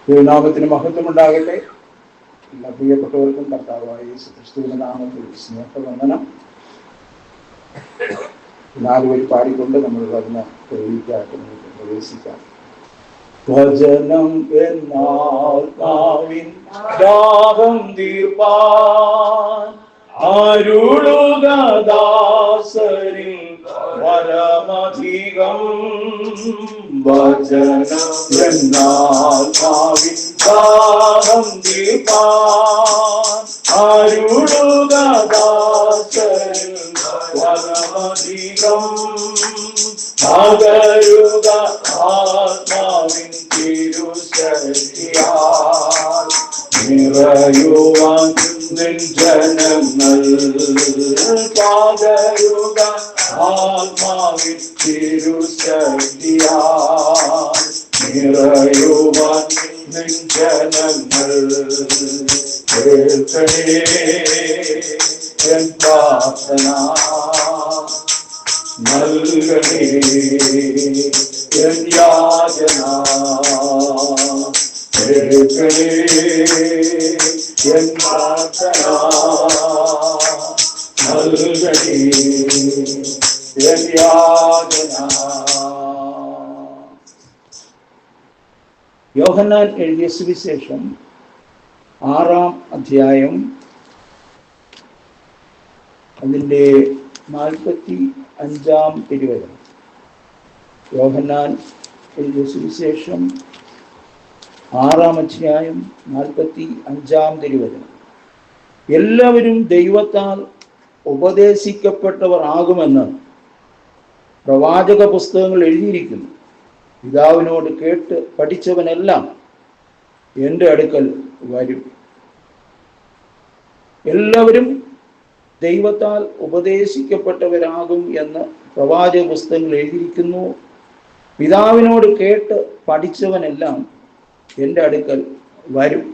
തിരുനാമത്തിന് മഹത്വം ഉണ്ടാകട്ടെ. എല്ലാ പ്രിയപ്പെട്ടവർക്കും കർത്താവായ യേശുക്രിസ്തുവിന്റെ നാമത്തിൽ സ്നേഹവന്ദനം. നാലുവരി പാടിക്കൊണ്ട് നമ്മൾ വന്ന് പ്രവേശിക്കാതെ പ്രവേശിക്കാം. വചനം എന്നാത്മാവിൻ ദാഹം തീർപ്പാൻ അരുളുക ദാസരിൽ വരമധികം. വചനം എന്നാത്മാവിൻ ദാഹം തീർപ്പാൻ അരുളുക ദാസരിൽ വരമധികം. പകരുക ആത്മാവിൻ തിരുശക്തിയാൽ നിറയുവാൻ നിൻ ജനങ്ങൾ. പകരുക ആത്മാവിൻ തിരുശക്തിയാൽ നിറയുവാൻ നിൻ ജനങ്ങൾ. കേൾക്കണേ എൻ പ്രാർത്ഥന, നൽകണേ എൻ യാചന. കേൾക്കണേ എൻ പ്രാർത്ഥന, നൽകണേ എൻ യാചന. യോഹന്നാൻ എഴുതിയ സുവിശേഷം 6-ാം അധ്യായം അതിൻ്റെ 45-ാം തിരുവചനം. യോഹന്നാൻ എഴുതിയ സുവിശേഷം 6-ാം അധ്യായം 45-ാം തിരുവചനം. എല്ലാവരും ദൈവത്താൽ ഉപദേശിക്കപ്പെട്ടവർ ആകുമെന്ന് പ്രവാചക പുസ്തകങ്ങൾ എഴുതിയിരിക്കുന്നു. പിതാവിനോട് കേട്ട് പഠിച്ചവനെല്ലാം എൻ്റെ അടുക്കൽ വരും. എല്ലാവരും ദൈവത്താൽ ഉപദേശിക്കപ്പെട്ടവരാകും എന്ന് പ്രവാചക പുസ്തകങ്ങൾ എഴുതിയിരിക്കുന്നു. പിതാവിനോട് കേട്ട് പഠിച്ചവനെല്ലാം എൻ്റെ അടുക്കൽ വരും.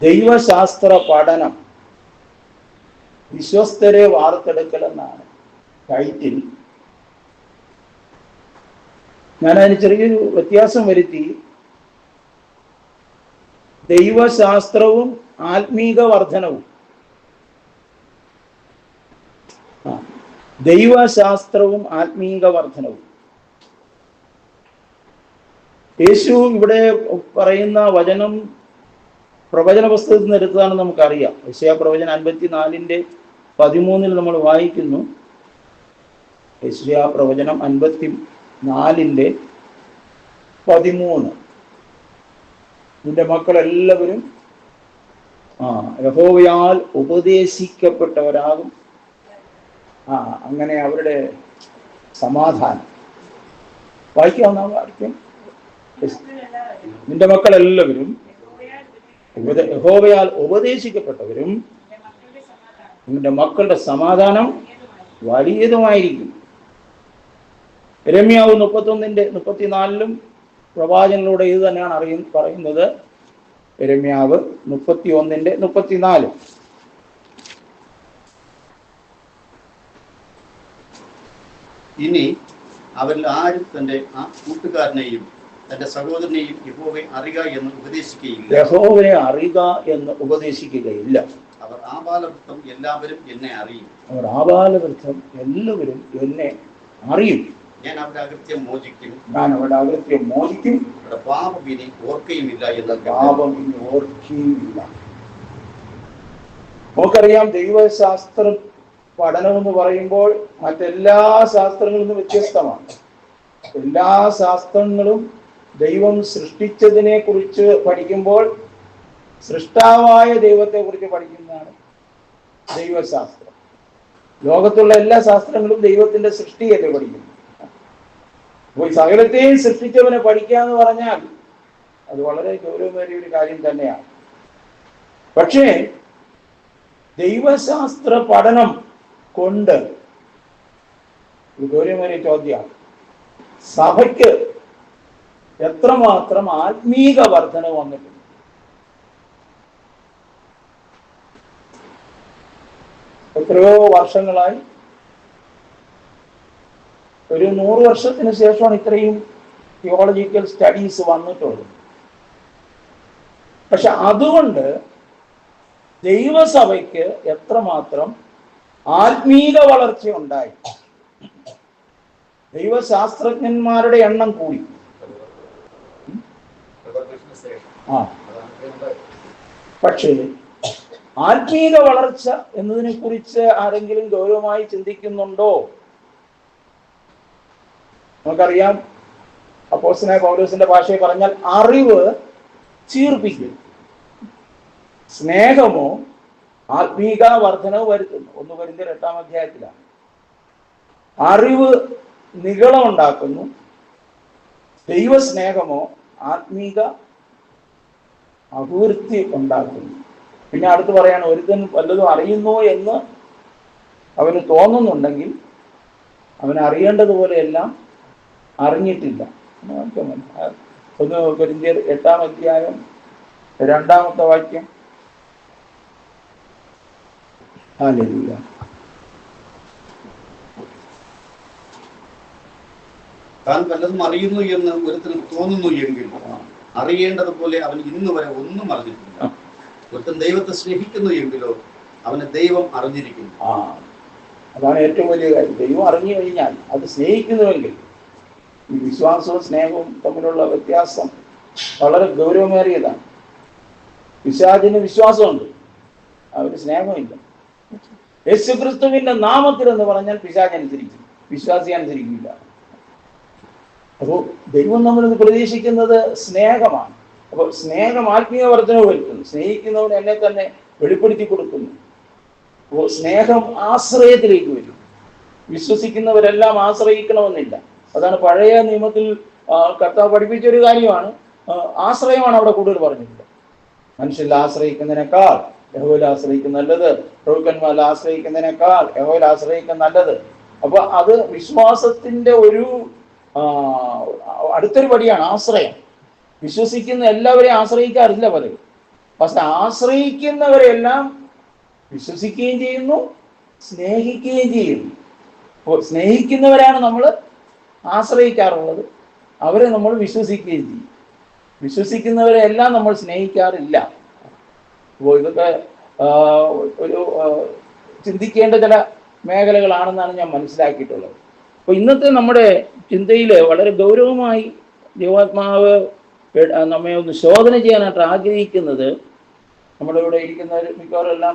ദൈവശാസ്ത്ര പഠനം വിശ്വസ്തരെ വാർത്തെടുക്കൽ എന്നാണ് ടൈറ്റിൽ. ഞാനതിന് ചെറിയൊരു വ്യത്യാസം വരുത്തി. ദൈവശാസ്ത്രവും ആത്മീക വർധനവും. ദൈവശാസ്ത്രവും ആത്മീക വർധനവും. യേശു ഇവിടെ പറയുന്ന വചനം പ്രവചന പുസ്തകത്തിൽ നിന്ന് എടുത്തതാണെന്ന് നമുക്കറിയാം. യെശയ്യാ പ്രവചനം 54-ന്റെ 13 നമ്മൾ വായിക്കുന്നു. യെശയ്യാ പ്രവചനം 54-ന്റെ 13. നിന്റെ മക്കളെല്ലാവരും യഹോവയാൽ ഉപദേശിക്കപ്പെട്ടവരാകും. അങ്ങനെ അവരുടെ സമാധാനം. വായിക്കാവുന്ന വാക്യം. നിന്റെ മക്കളെല്ലാവരും യഹോവയാൽ ഉപദേശിക്കപ്പെട്ടവരും നിന്റെ മക്കളുടെ സമാധാനം വലിയതുമായിരിക്കും. യിരെമ്യാവ് 31-ന്റെ 34-ലും പ്രവാചകനിലൂടെ ഇത് തന്നെയാണ് പറയുന്നത്. യിരെമ്യാവ് 31-ന്റെ 34. ഇനി അവരിൽ ആരും തന്റെ കൂട്ടുകാരനെയും തന്റെ സഹോദരനെയും യഹോവയെ അറിയുക എന്ന് ഉപദേശിക്കുകയില്ല. യഹോവയെ അറിയുക എന്ന് ഉപദേശിക്കുകയില്ല. അവർ ആബാലവൃത്തം എല്ലാവരും എന്നെ അറിയും. അവർ ആബാലവൃത്തം എല്ലാവരും എന്നെ അറിയും. ഞാൻ അവരുടെ അകൃത്യം മോചിക്കും. ഞാൻ അവരുടെ അകൃത്യം മോചിക്കും. അവരുടെ പാപം ഇനി ഓർക്കുകയുമില്ല എന്ന്. പാപം ഇനി ഓർക്കുകയുമില്ല. നമുക്കറിയാം, ദൈവശാസ്ത്ര പഠനം എന്ന് പറയുമ്പോൾ മറ്റെല്ലാ ശാസ്ത്രങ്ങളിൽ നിന്നും വ്യത്യസ്തമാണ്. എല്ലാ ശാസ്ത്രങ്ങളും ദൈവം സൃഷ്ടിച്ചതിനെ കുറിച്ച് പഠിക്കുമ്പോൾ സൃഷ്ടാവായ ദൈവത്തെ കുറിച്ച് പഠിക്കുന്നതാണ് ദൈവശാസ്ത്രം. ലോകത്തുള്ള എല്ലാ ശാസ്ത്രങ്ങളും ദൈവത്തിന്റെ സൃഷ്ടിയൊക്കെ പഠിക്കുന്നു. അപ്പോൾ സകലത്തെയും സൃഷ്ടിച്ചവനെ പഠിക്കുക എന്ന് പറഞ്ഞാൽ അത് വളരെ ഗൗരവമേറിയ ഒരു കാര്യം തന്നെയാണ്. പക്ഷേ ദൈവശാസ്ത്ര പഠനം കൊണ്ട് ഒരു ഗൗരവമേറിയ ചോദ്യമാണ്, സഭയ്ക്ക് എത്രമാത്രം ആത്മീക വർധന വന്നിട്ടുണ്ട്? എത്രയോ വർഷങ്ങളായി, ഒരു 100 വർഷത്തിന് ശേഷമാണ് ഇത്രയും തിയോളജിക്കൽ സ്റ്റഡീസ് വന്നിട്ടുള്ളൂ. പക്ഷെ അതുകൊണ്ട് ദൈവസഭയ്ക്ക് എത്രമാത്രം ആത്മീക വളർച്ച ഉണ്ടായി. ദൈവശാസ്ത്രജ്ഞന്മാരുടെ എണ്ണം കൂടി. പക്ഷേ ആത്മീക വളർച്ച എന്നതിനെ കുറിച്ച് ആരെങ്കിലും ഗൗരവമായി ചിന്തിക്കുന്നുണ്ടോ? നമുക്കറിയാം, അപ്പോസ്തലനായ പൗലോസിന്റെ ഭാഷയിൽ പറഞ്ഞാൽ അറിവ് ചീർപ്പിക്കും, സ്നേഹമോ ആത്മീക വർധനവ് വരുത്തുന്നു. 1 കൊരിന്ത്യർ 8-ാം അധ്യായത്തിലാണ്. അറിവ് നിഗളമുണ്ടാക്കുന്നു, ദൈവസ്നേഹമോ ആത്മീക അഭിവൃദ്ധി ഉണ്ടാക്കുന്നു. പിന്നെ അടുത്ത് പറയാണ്, ഒരുത്തൻ വല്ലതും അറിയുന്നു എന്ന് അവന് തോന്നുന്നുണ്ടെങ്കിൽ അവൻ അറിയേണ്ടതുപോലെ എല്ലാം അറിഞ്ഞിട്ടില്ല. 1 കൊരിന്ത്യർ 8-ാം അധ്യായം 2-ാമത്തെ വാക്യം. ഹല്ലേലൂയ. താൻ വല്ലതും അറിയുന്നു എന്ന് ഒരുത്തന് തോന്നുന്നു എങ്കിൽ അറിയേണ്ടതുപോലെ അവൻ ഇന്ന് വരെ ഒന്നും അറിഞ്ഞിട്ടില്ല. ഒരുത്തൻ ദൈവത്തെ സ്നേഹിക്കുന്നു എങ്കിലോ അവന് ദൈവം അറിഞ്ഞിരിക്കുന്നു. അതാണ് ഏറ്റവും വലിയ കാര്യം. ദൈവം അറിഞ്ഞു കഴിഞ്ഞാൽ അത് സ്നേഹിക്കുന്നുവെങ്കിൽ, ഈ വിശ്വാസവും സ്നേഹവും തമ്മിലുള്ള വ്യത്യാസം വളരെ ഗൗരവമേറിയതാണ്. പിശാചിന് വിശ്വാസമുണ്ട്, അവന് സ്നേഹമില്ല. യേശുക്രിസ്തുവിന്റെ നാമത്തിൽ എന്ന് പറഞ്ഞാൽ പിശാച് അനുസരിക്കും, വിശ്വാസി അനുസരിക്കില്ല. അപ്പോൾ ദൈവം നമ്മൾ പ്രതീക്ഷിക്കുന്നത് സ്നേഹമാണ്. അപ്പോൾ സ്നേഹം ആത്മീയ വർധനവ് വരുത്തുന്നു. സ്നേഹിക്കുന്നവൻ എന്നെ തന്നെ വെളിപ്പെടുത്തി കൊടുക്കുന്നു. അപ്പോൾ സ്നേഹം ആശ്രയത്തിലേക്ക് വരും. വിശ്വസിക്കുന്നവരെല്ലാം ആശ്രയിക്കണമെന്നില്ല. അതാണ് പഴയ നിയമത്തിൽ കർത്താവ് പഠിപ്പിച്ചൊരു കാര്യമാണ്. ആശ്രയമാണ് അവിടെ കൂടുതൽ പറഞ്ഞിട്ടുള്ളത്. മനുഷ്യരിൽ ആശ്രയിക്കുന്നതിനേക്കാൾ യഹോവയിൽ ആശ്രയിക്കുന്ന നല്ലത്, പ്രഭുക്കന്മാരിൽ ആശ്രയിക്കുന്നതിനേക്കാൾ യഹോവയിൽ ആശ്രയിക്കുന്ന നല്ലത്. അപ്പൊ അത് വിശ്വാസത്തിന്റെ ഒരു അടുത്തൊരു പടിയാണ് ആശ്രയം. വിശ്വസിക്കുന്ന എല്ലാവരെയും ആശ്രയിക്കാറില്ല പലരും. പക്ഷെ ആശ്രയിക്കുന്നവരെല്ലാം വിശ്വസിക്കുകയും ചെയ്യുന്നു, സ്നേഹിക്കുകയും ചെയ്യുന്നു. അപ്പോൾ സ്നേഹിക്കുന്നവരാണ് നമ്മൾ ആശ്രയിക്കാറുള്ളത്, അവരെ നമ്മൾ വിശ്വസിക്കുകയും ചെയ്യും. വിശ്വസിക്കുന്നവരെ എല്ലാം നമ്മൾ സ്നേഹിക്കാറില്ല. അപ്പോൾ ഇതൊക്കെ ഒരു ചിന്തിക്കേണ്ട ചില മേഖലകളാണെന്നാണ് ഞാൻ മനസ്സിലാക്കിയിട്ടുള്ളത്. അപ്പോൾ ഇന്നത്തെ നമ്മുടെ ചിന്തയിൽ വളരെ ഗൗരവമായി ദൈവാത്മാവ് നമ്മെ ഒന്ന് ശോധന ചെയ്യാനായിട്ട് ആഗ്രഹിക്കുന്നത്, നമ്മുടെ ഇവിടെ ഇരിക്കുന്നവർ മിക്കവാറും എല്ലാം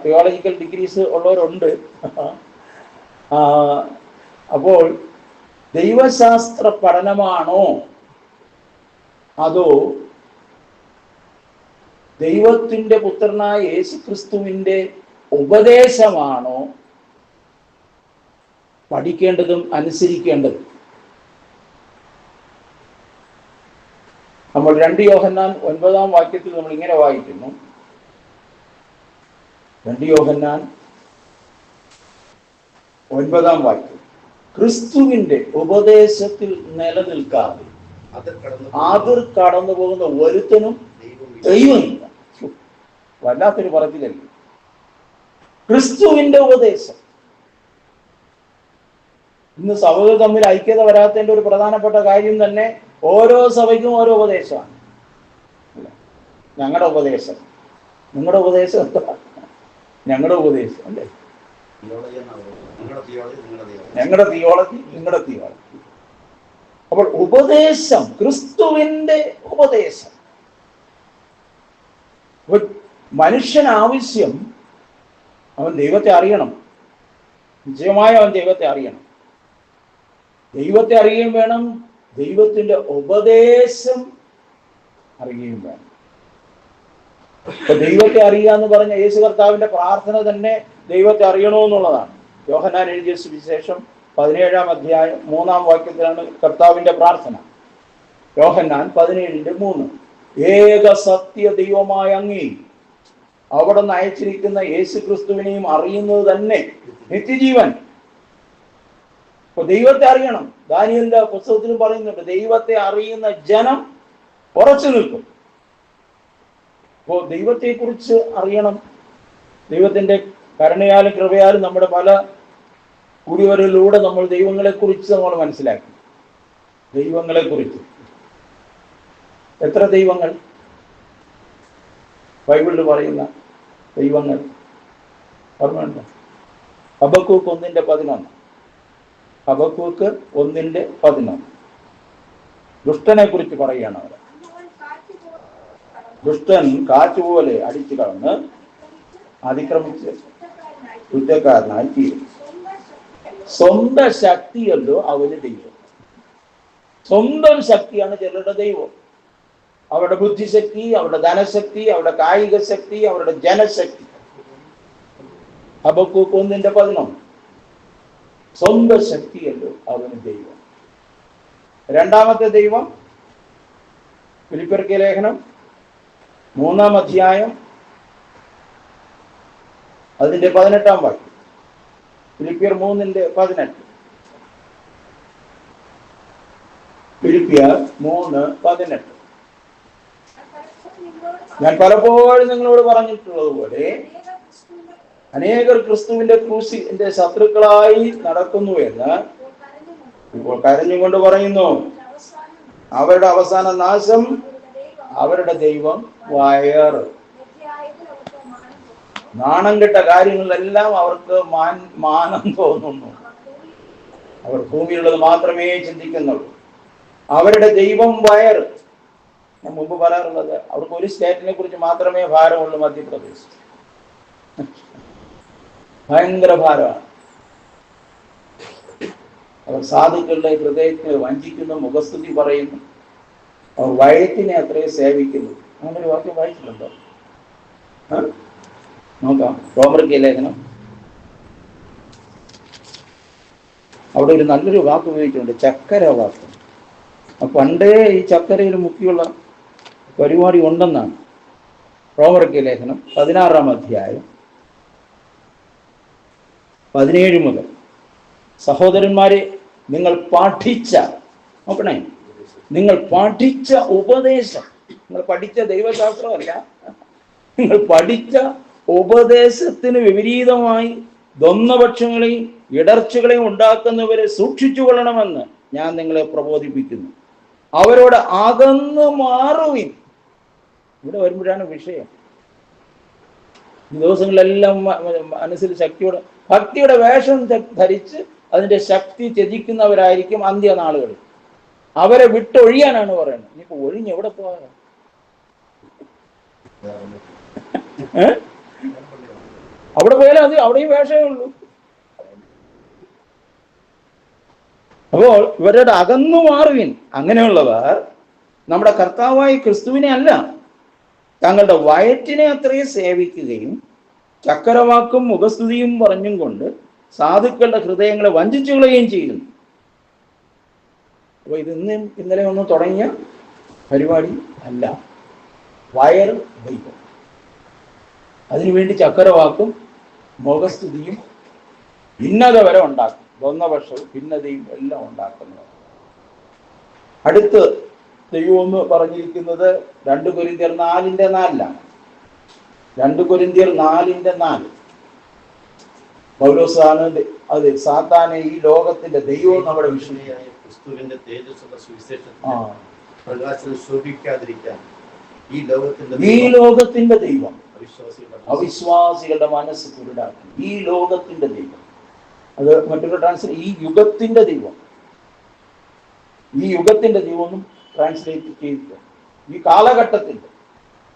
തിയോളജിക്കൽ ഡിഗ്രീസ് ഉള്ളവരുണ്ട്. അപ്പോൾ ദൈവശാസ്ത്ര പഠനമാണോ അതോ ദൈവത്തിൻ്റെ പുത്രനായ യേശുക്രിസ്തുവിൻ്റെ ഉപദേശമാണോ പഠിക്കേണ്ടതും അനുസരിക്കേണ്ടതും? നമ്മൾ 2 യോഹന്നാൻ 9-ാം വാക്യത്തിൽ നമ്മൾ ഇങ്ങനെ വായിക്കുന്നു. 2 യോഹന്നാൻ 9-ാം വാക്യം, ക്രിസ്തുവിന്റെ ഉപദേശത്തിൽ നിലനിൽക്കാതെ അതിർ കടന്നു പോകുന്ന ഒരുത്തനും ദൈവമില്ല. വല്ലാത്തൊരു പറച്ചിലല്ലേ. ക്രിസ്തുവിന്റെ ഉപദേശം. ഇന്ന് സഭകൾ തമ്മിൽ ഐക്യത വരാത്തതിന്റെ ഒരു പ്രധാനപ്പെട്ട കാര്യം തന്നെ ഓരോ സഭയ്ക്കും ഓരോ ഉപദേശമാണ്. ഞങ്ങളുടെ ഉപദേശം, നിങ്ങളുടെ ഉപദേശം എന്താ? ഞങ്ങളുടെ ഉപദേശം അല്ലേ? ഞങ്ങളുടെ തിയോളജി, നിങ്ങളുടെ തിയോളജി. അപ്പോൾ ഉപദേശം, ക്രിസ്തുവിന്റെ ഉപദേശം. മനുഷ്യൻ ആവശ്യം അവൻ ദൈവത്തെ അറിയണം. നിശ്ചയമായി അവൻ ദൈവത്തെ അറിയണം. ദൈവത്തെ അറിയുകയും വേണം, ദൈവത്തിന്റെ ഉപദേശം അറിയുകയും വേണം. അപ്പൊ ദൈവത്തെ അറിയുക എന്ന് പറഞ്ഞ യേശു കർത്താവിന്റെ പ്രാർത്ഥന തന്നെ ദൈവത്തെ അറിയണമെന്നുള്ളതാണ്. യോഹന്നാൻ എഴുതിയ സുവിശേഷം 17-ാം അധ്യായം 3-ാം വാക്യത്തിലാണ് കർത്താവിന്റെ പ്രാർത്ഥന. യോഹന്നാൻ 17:3, ഏക സത്യ ദൈവമായ അങ്ങേ അവിടെ നിന്ന് അയച്ചിരിക്കുന്ന യേശു ക്രിസ്തുവിനെയും അറിയുന്നത് തന്നെ നിത്യജീവൻ. അപ്പൊ ദൈവത്തെ അറിയണം. ദാനിയേലിന്റെ പുസ്തകത്തിലും പറയുന്നുണ്ട്, ദൈവത്തെ അറിയുന്ന ജനം ഉറച്ചു നിൽക്കും. അപ്പോ ദൈവത്തെക്കുറിച്ച് അറിയണം. ദൈവത്തിന്റെ കരുണയാലും കൃപയാലും നമ്മുടെ പല കൂടിവരലിലൂടെ നമ്മൾ ദൈവങ്ങളെക്കുറിച്ച് നമ്മൾ മനസ്സിലാക്കി. ദൈവങ്ങളെ കുറിച്ച്. എത്ര ദൈവങ്ങൾ ബൈബിളിൽ പറയുന്ന ദൈവങ്ങൾ ഓർമ്മയുണ്ടോ? ഹബക്കൂക്ക് 1:11. ഹബക്കൂക്ക് 1:11. ദുഷ്ടനെ കുറിച്ച് പറയുകയാണ് അവിടെ. ദുഷ്ടൻ കാറ്റുപോലെ അടിച്ചു കളഞ്ഞ് അതിക്രമിച്ച് കുറ്റക്കാരനായി തീരും. സ്വന്തം ശക്തിയല്ലോ അവന് ദൈവം. സ്വന്തം ശക്തിയാണ് ചിലരുടെ ദൈവം. അവരുടെ ബുദ്ധിശക്തി, അവരുടെ ധനശക്തി, അവരുടെ കായിക ശക്തി, അവരുടെ ജനശക്തി. ഹബക്കൂക്ക് 1:11. സ്വന്തം ശക്തിയല്ലോ അവന് ദൈവം. രണ്ടാമത്തെ ദൈവം ഫിലിപ്പിയർക്ക് ലേഖനം 3-ാം അധ്യായം അതിന്റെ 18-ാം വാക്യം. ഫിലിപ്പിയർ 3:18. ഫിലിപ്പിയർ 3:18. ഞാൻ പലപ്പോഴും നിങ്ങളോട് പറഞ്ഞിട്ടുള്ളത് പോലെ അനേകർ ക്രിസ്തുവിന്റെ ക്രൂശിന്റെ ശത്രുക്കളായി നടക്കുന്നു എന്ന് ഇപ്പോൾ കരഞ്ഞുകൊണ്ട് പറയുന്നു. അവരുടെ അവസാന നാശം, അവരുടെ ദൈവം വയറ്. നാണം കെട്ട കാര്യങ്ങളിലെല്ലാം അവർക്ക് മാനം തോന്നുന്നു. അവർ ഭൂമിയിലുള്ളത് മാത്രമേ ചിന്തിക്കുന്നുള്ളൂ. അവരുടെ ദൈവം വയറ്. ഞാൻ മുമ്പ് പറയാറുള്ളത്, അവർക്ക് ഒരു സ്റ്റേറ്റിനെ കുറിച്ച് മാത്രമേ ഭാരമുള്ളൂ. മധ്യപ്രദേശ് ഭയങ്കര ഭാരമാണ്. അവർ സാധുക്കളുടെ ഹൃദയത്തെ വഞ്ചിക്കുന്നു, മുഖസ്തുതി പറയുന്നു. അവർ വയറ്റിനെ അത്രയും സേവിക്കുന്നു. അങ്ങനൊരു വാക്യം വായിച്ചിട്ടുണ്ടോ? നോക്കാം. റോമർക്ക് ലേഖനം അവിടെ ഒരു നല്ലൊരു വാക്ക് ഉപയോഗിച്ചിട്ടുണ്ട്, ചക്കര വാക്ക്. പണ്ടേ ഈ ചക്കരയിൽ മുക്കിയുള്ള പരിപാടി ഉണ്ടെന്നാണ്. റോമർക്ക് ലേഖനം 16-ാം അധ്യായം 17 മുതൽ. സഹോദരന്മാരെ, നിങ്ങൾ പഠിച്ച ഉപദേശം, നിങ്ങൾ പഠിച്ച ദൈവശാസ്ത്രമല്ല, നിങ്ങൾ പഠിച്ച ഉപദേശത്തിന് വിപരീതമായി ദ്വന്ദ്വപക്ഷങ്ങളെയും ഇടർച്ചകളെയും ഉണ്ടാക്കുന്നവരെ സൂക്ഷിച്ചു കൊള്ളണമെന്ന് ഞാൻ നിങ്ങളെ പ്രബോധിപ്പിക്കുന്നു. അവരോട് അകന്നു മാറുവിൻ. ഇവിടെ വരുമ്പോഴാണ് വിഷയം. ഈ ദിവസങ്ങളിലെല്ലാം മനസ്സിൽ ഭക്തിയുടെ വേഷം ധരിച്ച് അതിന്റെ ശക്തി ത്യജിക്കുന്നവരായിരിക്കും അന്ത്യനാളുകളിൽ. അവരെ വിട്ടൊഴിയാനാണ് പറയുന്നത്. ഇനിയിപ്പോ ഒഴിഞ്ഞ് എവിടെ പോകാൻ? അവിടെ പോയാലും അവിടെയും വേഷമേ ഉള്ളൂ. അപ്പോൾ ഇവരുടെ അകന്നു മാറുവിൻ. അങ്ങനെയുള്ളവർ നമ്മുടെ കർത്താവായ ക്രിസ്തുവിനെ അല്ല, തങ്ങളുടെ വയറ്റിനെ അത്രയും സേവിക്കുകയും ചക്കരവാക്കും മുഖസ്തുതിയും പറഞ്ഞും കൊണ്ട് സാധുക്കളുടെ ഹൃദയങ്ങളെ വഞ്ചിച്ചു കളയുകയും ചെയ്യുന്നു. അപ്പൊ ഇത് ഇന്നലെ ഒന്നും തുടങ്ങിയ പരിപാടി അല്ല. വയർ ദൈവം. അതിനുവേണ്ടി ചക്കരവാക്കും മുഖസ്തുതിയും ഭിന്നത വരെ ഉണ്ടാക്കും. ദ്വന്ദ്വപക്ഷവും ഭിന്നതയും എല്ലാം ഉണ്ടാക്കുന്നത്. അടുത്ത് ദൈവം എന്ന് പറഞ്ഞിരിക്കുന്നത് 2 കൊരിന്ത്യർ 4:4. 2 കൊരിന്ത്യർ 4:4. പൗലോസാണ് അത് സാത്താനെ ഈ ലോകത്തിന്റെ ദൈവം നമ്മുടെ വിശ്വസിയായ ക്രിസ്തുവിന്റെ തേജസ്സുള്ള സുവിശേഷത്തിന് പ്രകാശം ശോഭിക്കാതിരിക്കാൻ ഈ ലോകത്തിന്റെ ദൈവം അവിശ്വാസികളുടെ മനസ്സ് കുരുടാക്കി. ഈ ലോകത്തിന്റെ ദൈവം, അത് മറ്റൊരു ട്രാൻസ്ലേറ്റ്, ഈ യുഗത്തിന്റെ ദൈവം. ഈ യുഗത്തിന്റെ ദൈവം ട്രാൻസ്ലേറ്റ് ചെയ്തില്ല. ഈ കാലഘട്ടത്തിന്റെ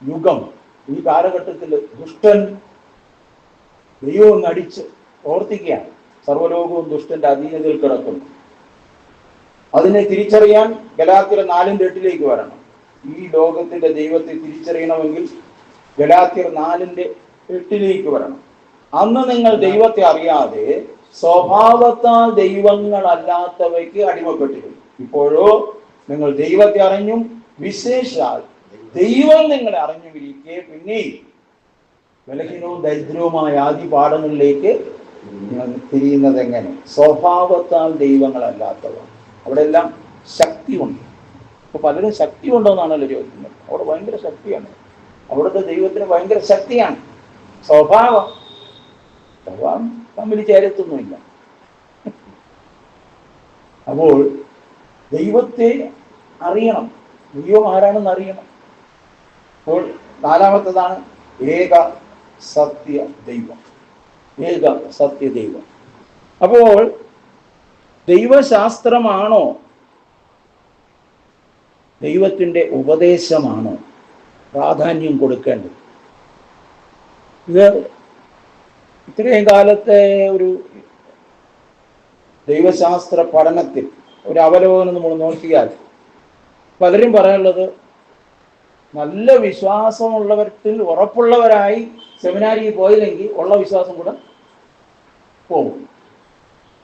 യുഗം, ഈ കാലഘട്ടത്തിൽ ദുഷ്ടൻ ദൈവം നടിച്ച് പ്രവർത്തിക്കുകയാണ്. സർവ്വലോകവും ദുഷ്ടന്റെ അധീനതയിൽ കിടക്കുന്നു. അതിനെ തിരിച്ചറിയാൻ ഗലാത്യർ 4:8 വരണം. ഈ ലോകത്തിന്റെ ദൈവത്തെ തിരിച്ചറിയണമെങ്കിൽ ഗലാത്യർ 4:8 വരണം. അന്ന് നിങ്ങൾ ദൈവത്തെ അറിയാതെ സ്വഭാവത്താൽ ദൈവങ്ങളല്ലാത്തവയ്ക്ക് അടിമപ്പെട്ടിരുന്നു. ഇപ്പോഴോ നിങ്ങൾ ദൈവത്തെ അറിഞ്ഞും വിശേഷാൽ ദൈവം നിങ്ങളെ അറിഞ്ഞുമിരിക്കെ പിന്നെയും ബലഹീനവും ദരിദ്രവുമായ ആദി പാഠങ്ങളിലേക്ക് തിരിയുന്നത് എങ്ങനെ? സ്വഭാവത്താൽ ദൈവങ്ങളല്ലാത്തവ. അവിടെ എല്ലാം ശക്തി ഉണ്ട്. അപ്പൊ പലരും ശക്തി ഉണ്ടോ എന്നാണല്ലോ ചോദിക്കുന്നത്. അവിടെ ഭയങ്കര ശക്തിയാണ്. അവിടുത്തെ ദൈവത്തിന് ഭയങ്കര ശക്തിയാണ്. സ്വഭാവം തമ്മിൽ ചേരത്തൊന്നുമില്ല. അപ്പോൾ ദൈവത്തെ അറിയണം, ദൈവം ആരാണെന്ന് അറിയണം. അപ്പോൾ നാലാമത്തതാണ് ഏക സത്യ ദൈവം. ഏക സത്യ ദൈവം. അപ്പോൾ ദൈവശാസ്ത്രമാണോ ദൈവത്തിൻ്റെ ഉപദേശമാണോ പ്രാധാന്യം കൊടുക്കേണ്ടത്? ഇത് ഇത്രയും കാലത്തെ ഒരു ദൈവശാസ്ത്ര പഠനത്തിൽ ഒരു അവലോകനം നമ്മൾ നോക്കിയാൽ പലരും പറയാനുള്ളത്, നല്ല വിശ്വാസമുള്ളവരിൽ ഉറപ്പുള്ളവരായി സെമിനാരിയിൽ പോയില്ലെങ്കിൽ ഉള്ള വിശ്വാസം കൂടെ പോകും.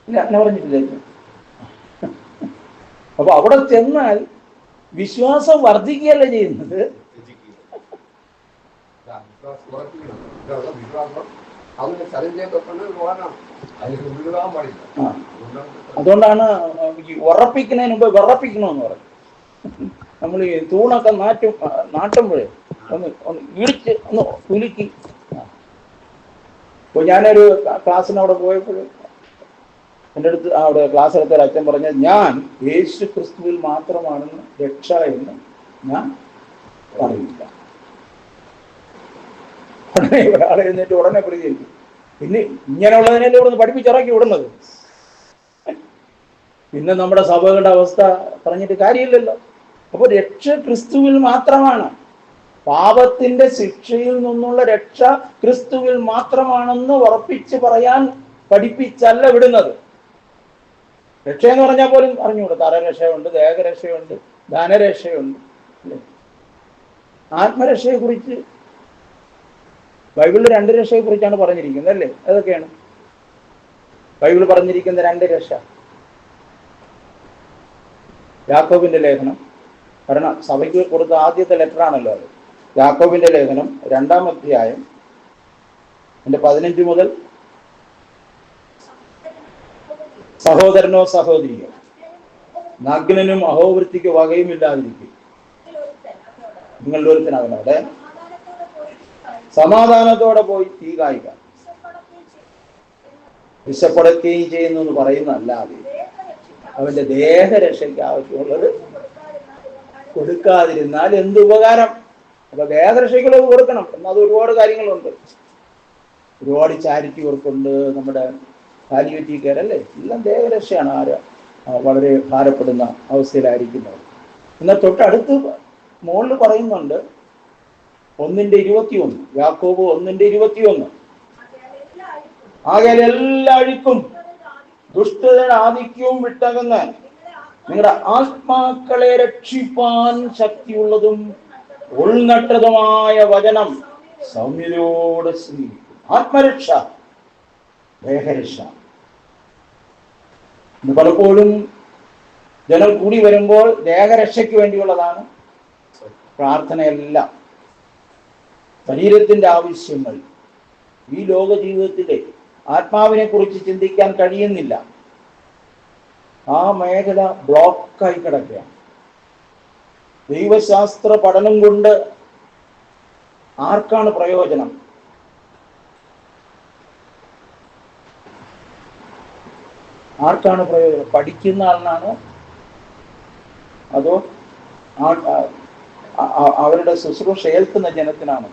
ഇല്ല, അങ്ങനെ പറഞ്ഞിട്ടില്ല. അപ്പൊ അവിടെ ചെന്നാൽ വിശ്വാസം വർദ്ധിക്കുകയല്ല ചെയ്യുന്നത്, അതുകൊണ്ടാണ് ഉറപ്പിക്കുന്നതിന് മുമ്പ് വിറപ്പിക്കണമെന്ന് പറയും. നമ്മൾ ഈ തൂണൊക്കെ നാട്ടുമ്പോഴേ ഒന്ന് ഇടിച്ച് ഒന്ന് കുലുക്കി. ഇപ്പോൾ ഞാനൊരു ക്ലാസ്സിന് അവിടെ പോയപ്പോൾ എൻ്റെ അടുത്ത് അവിടെ ക്ലാസ് എടുത്ത ഒരു അച്ഛൻ പറഞ്ഞത്, ഞാൻ യേശു ക്രിസ്തുവിൽ മാത്രമാണെന്ന് രക്ഷ എന്ന് ഞാൻ പറയില്ല. ഉടനെ ഒരാളെ എന്നിട്ട് ഉടനെ പ്രതികരിക്കും, പിന്നെ ഇങ്ങനെയുള്ളതിനല്ലേ ഇവിടെ നിന്ന് പഠിപ്പിച്ചിറക്കി വിടുന്നത്. പിന്നെ നമ്മുടെ സഭകളുടെ അവസ്ഥ പറഞ്ഞിട്ട് കാര്യമില്ലല്ലോ. അപ്പോൾ രക്ഷ ക്രിസ്തുവിൽ മാത്രമാണ്. പാപത്തിന്റെ ശിക്ഷയിൽ നിന്നുള്ള രക്ഷ ക്രിസ്തുവിൽ മാത്രമാണെന്ന് ഉറപ്പിച്ച് പറയാൻ പഠിപ്പിച്ചല്ല വിടുന്നത്. രക്ഷ എന്ന് പറഞ്ഞാൽ പോലും അറിഞ്ഞുകൂടെ, തറരക്ഷയുണ്ട്, ദേഹരക്ഷയുണ്ട്, ധനരക്ഷയുണ്ട്. ആത്മരക്ഷയെക്കുറിച്ച് ബൈബിളിൽ 2 രക്ഷയെക്കുറിച്ചാണ് പറഞ്ഞിരിക്കുന്നത് അല്ലേ? അതൊക്കെയാണ് ബൈബിൾ പറഞ്ഞിരിക്കുന്ന 2 രക്ഷ. യാക്കോബിന്റെ ലേഖനം, കാരണം സഭയ്ക്ക് കൊടുത്ത ആദ്യത്തെ ലെറ്ററാണല്ലോ അത്. യാക്കോബിന്റെ ലേഖനം 2-ാം അധ്യായം 15 മുതൽ, സഹോദരനോ സഹോദരിയോ നഗ്നനും അഹോവൃത്തിക്ക് വകയുമില്ലാതിരിക്കും, നിങ്ങളുടെ ഒരുത്തനവനോടെ സമാധാനത്തോടെ പോയി തീ കായുക, വിശപ്പെടുകയും ചെയ്യുന്നു എന്ന് പറയുന്നതല്ലാതെ അവന്റെ ദേഹരക്ഷയ്ക്ക് ആവശ്യമുള്ളത് കൊടുക്കാതിരുന്നാൽ എന്ത് ഉപകാരം? അപ്പൊ ദേഹരക്ഷയ്ക്കുള്ളത് കൊടുക്കണം. എന്നാൽ അത് ഒരുപാട് കാര്യങ്ങളുണ്ട്, ഒരുപാട് ചാരിറ്റി വർക്കുണ്ട്, നമ്മുടെ പാലിയേറ്റീവ് കെയർ അല്ലേ, എല്ലാം ദേഹരക്ഷയാണ്. വളരെ ഭാരപ്പെടുന്ന അവസ്ഥയിലായിരിക്കുന്നത്. എന്നാൽ തൊട്ടടുത്ത് മുകളിൽ പറയുന്നുണ്ട് 1:21, യാക്കോബ് 1:21, ആകയാൽ എല്ലാ അഴുക്കും ദുഷ്ടതയുടെ ആധിക്യവും വിട്ടകന്ന് നിങ്ങളുടെ ആത്മാക്കളെ രക്ഷിപ്പാൻ ശക്തിയുള്ളതും ഉൾനട്ടതുമായ വചനം സൗമ്യതയോടെ സ്വീകരിക്കും. ആത്മരക്ഷ, ദേഹരക്ഷ. ഇന്ന് പലപ്പോഴും ജനം കൂടി വരുമ്പോൾ ദേഹരക്ഷയ്ക്ക് വേണ്ടിയുള്ളതാണ് പ്രാർത്ഥനയെല്ലാം. ശരീരത്തിന്റെ ആവശ്യങ്ങൾ, ഈ ലോക ജീവിതത്തിലെ ആത്മാവിനെ കുറിച്ച് ചിന്തിക്കാൻ കഴിയുന്നില്ല. ആ മേഖല ബ്ലോക്കായി കിടക്കുകയാണ്. ദൈവശാസ്ത്ര പഠനം കൊണ്ട് ആർക്കാണ് പ്രയോജനം? ആർക്കാണ് പ്രയോജനം? പഠിക്കുന്ന ആളിനാണോ അതോ അവരുടെ ശുശ്രൂഷ ഏൽക്കുന്ന ജനത്തിനാണോ?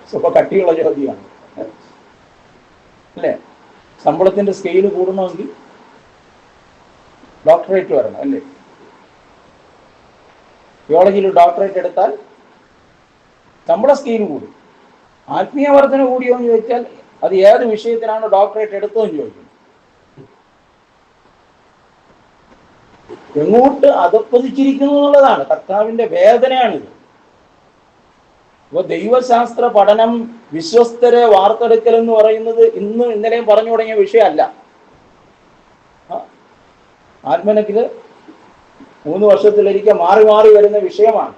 സ്വല്പ കട്ടിയുള്ള ചോദ്യമാണ് അല്ലേ? ശമ്പളത്തിന്റെ സ്കെയില് കൂടണമെങ്കിൽ ഡോക്ടറേറ്റ് വരണം അല്ലേ? തിയോളജിയിൽ ഡോക്ടറേറ്റ് എടുത്താൽ ശമ്പള സ്കെയിൽ കൂടും. ആത്മീയ വർധന കൂടിയോ എന്ന് ചോദിച്ചാൽ അത് ഏത് വിഷയത്തിനാണ് ഡോക്ടറേറ്റ് എടുത്തതെന്ന് ചോദിക്കും. എങ്ങോട്ട് അധപ്പതിച്ചിരിക്കുന്നു എന്നുള്ളതാണ് കർത്താവിന്റെ വേദനയാണിത്. അപ്പോൾ ദൈവശാസ്ത്ര പഠനം, വിശ്വസ്തരെ വാർത്തെടുക്കൽ എന്ന് പറയുന്നത് ഇന്നും ഇന്നലെയും പറഞ്ഞു തുടങ്ങിയ വിഷയമല്ല. ആത്മനക്കില് 3 വർഷത്തിലൊരിക്കൽ മാറി മാറി വരുന്ന വിഷയമാണ്.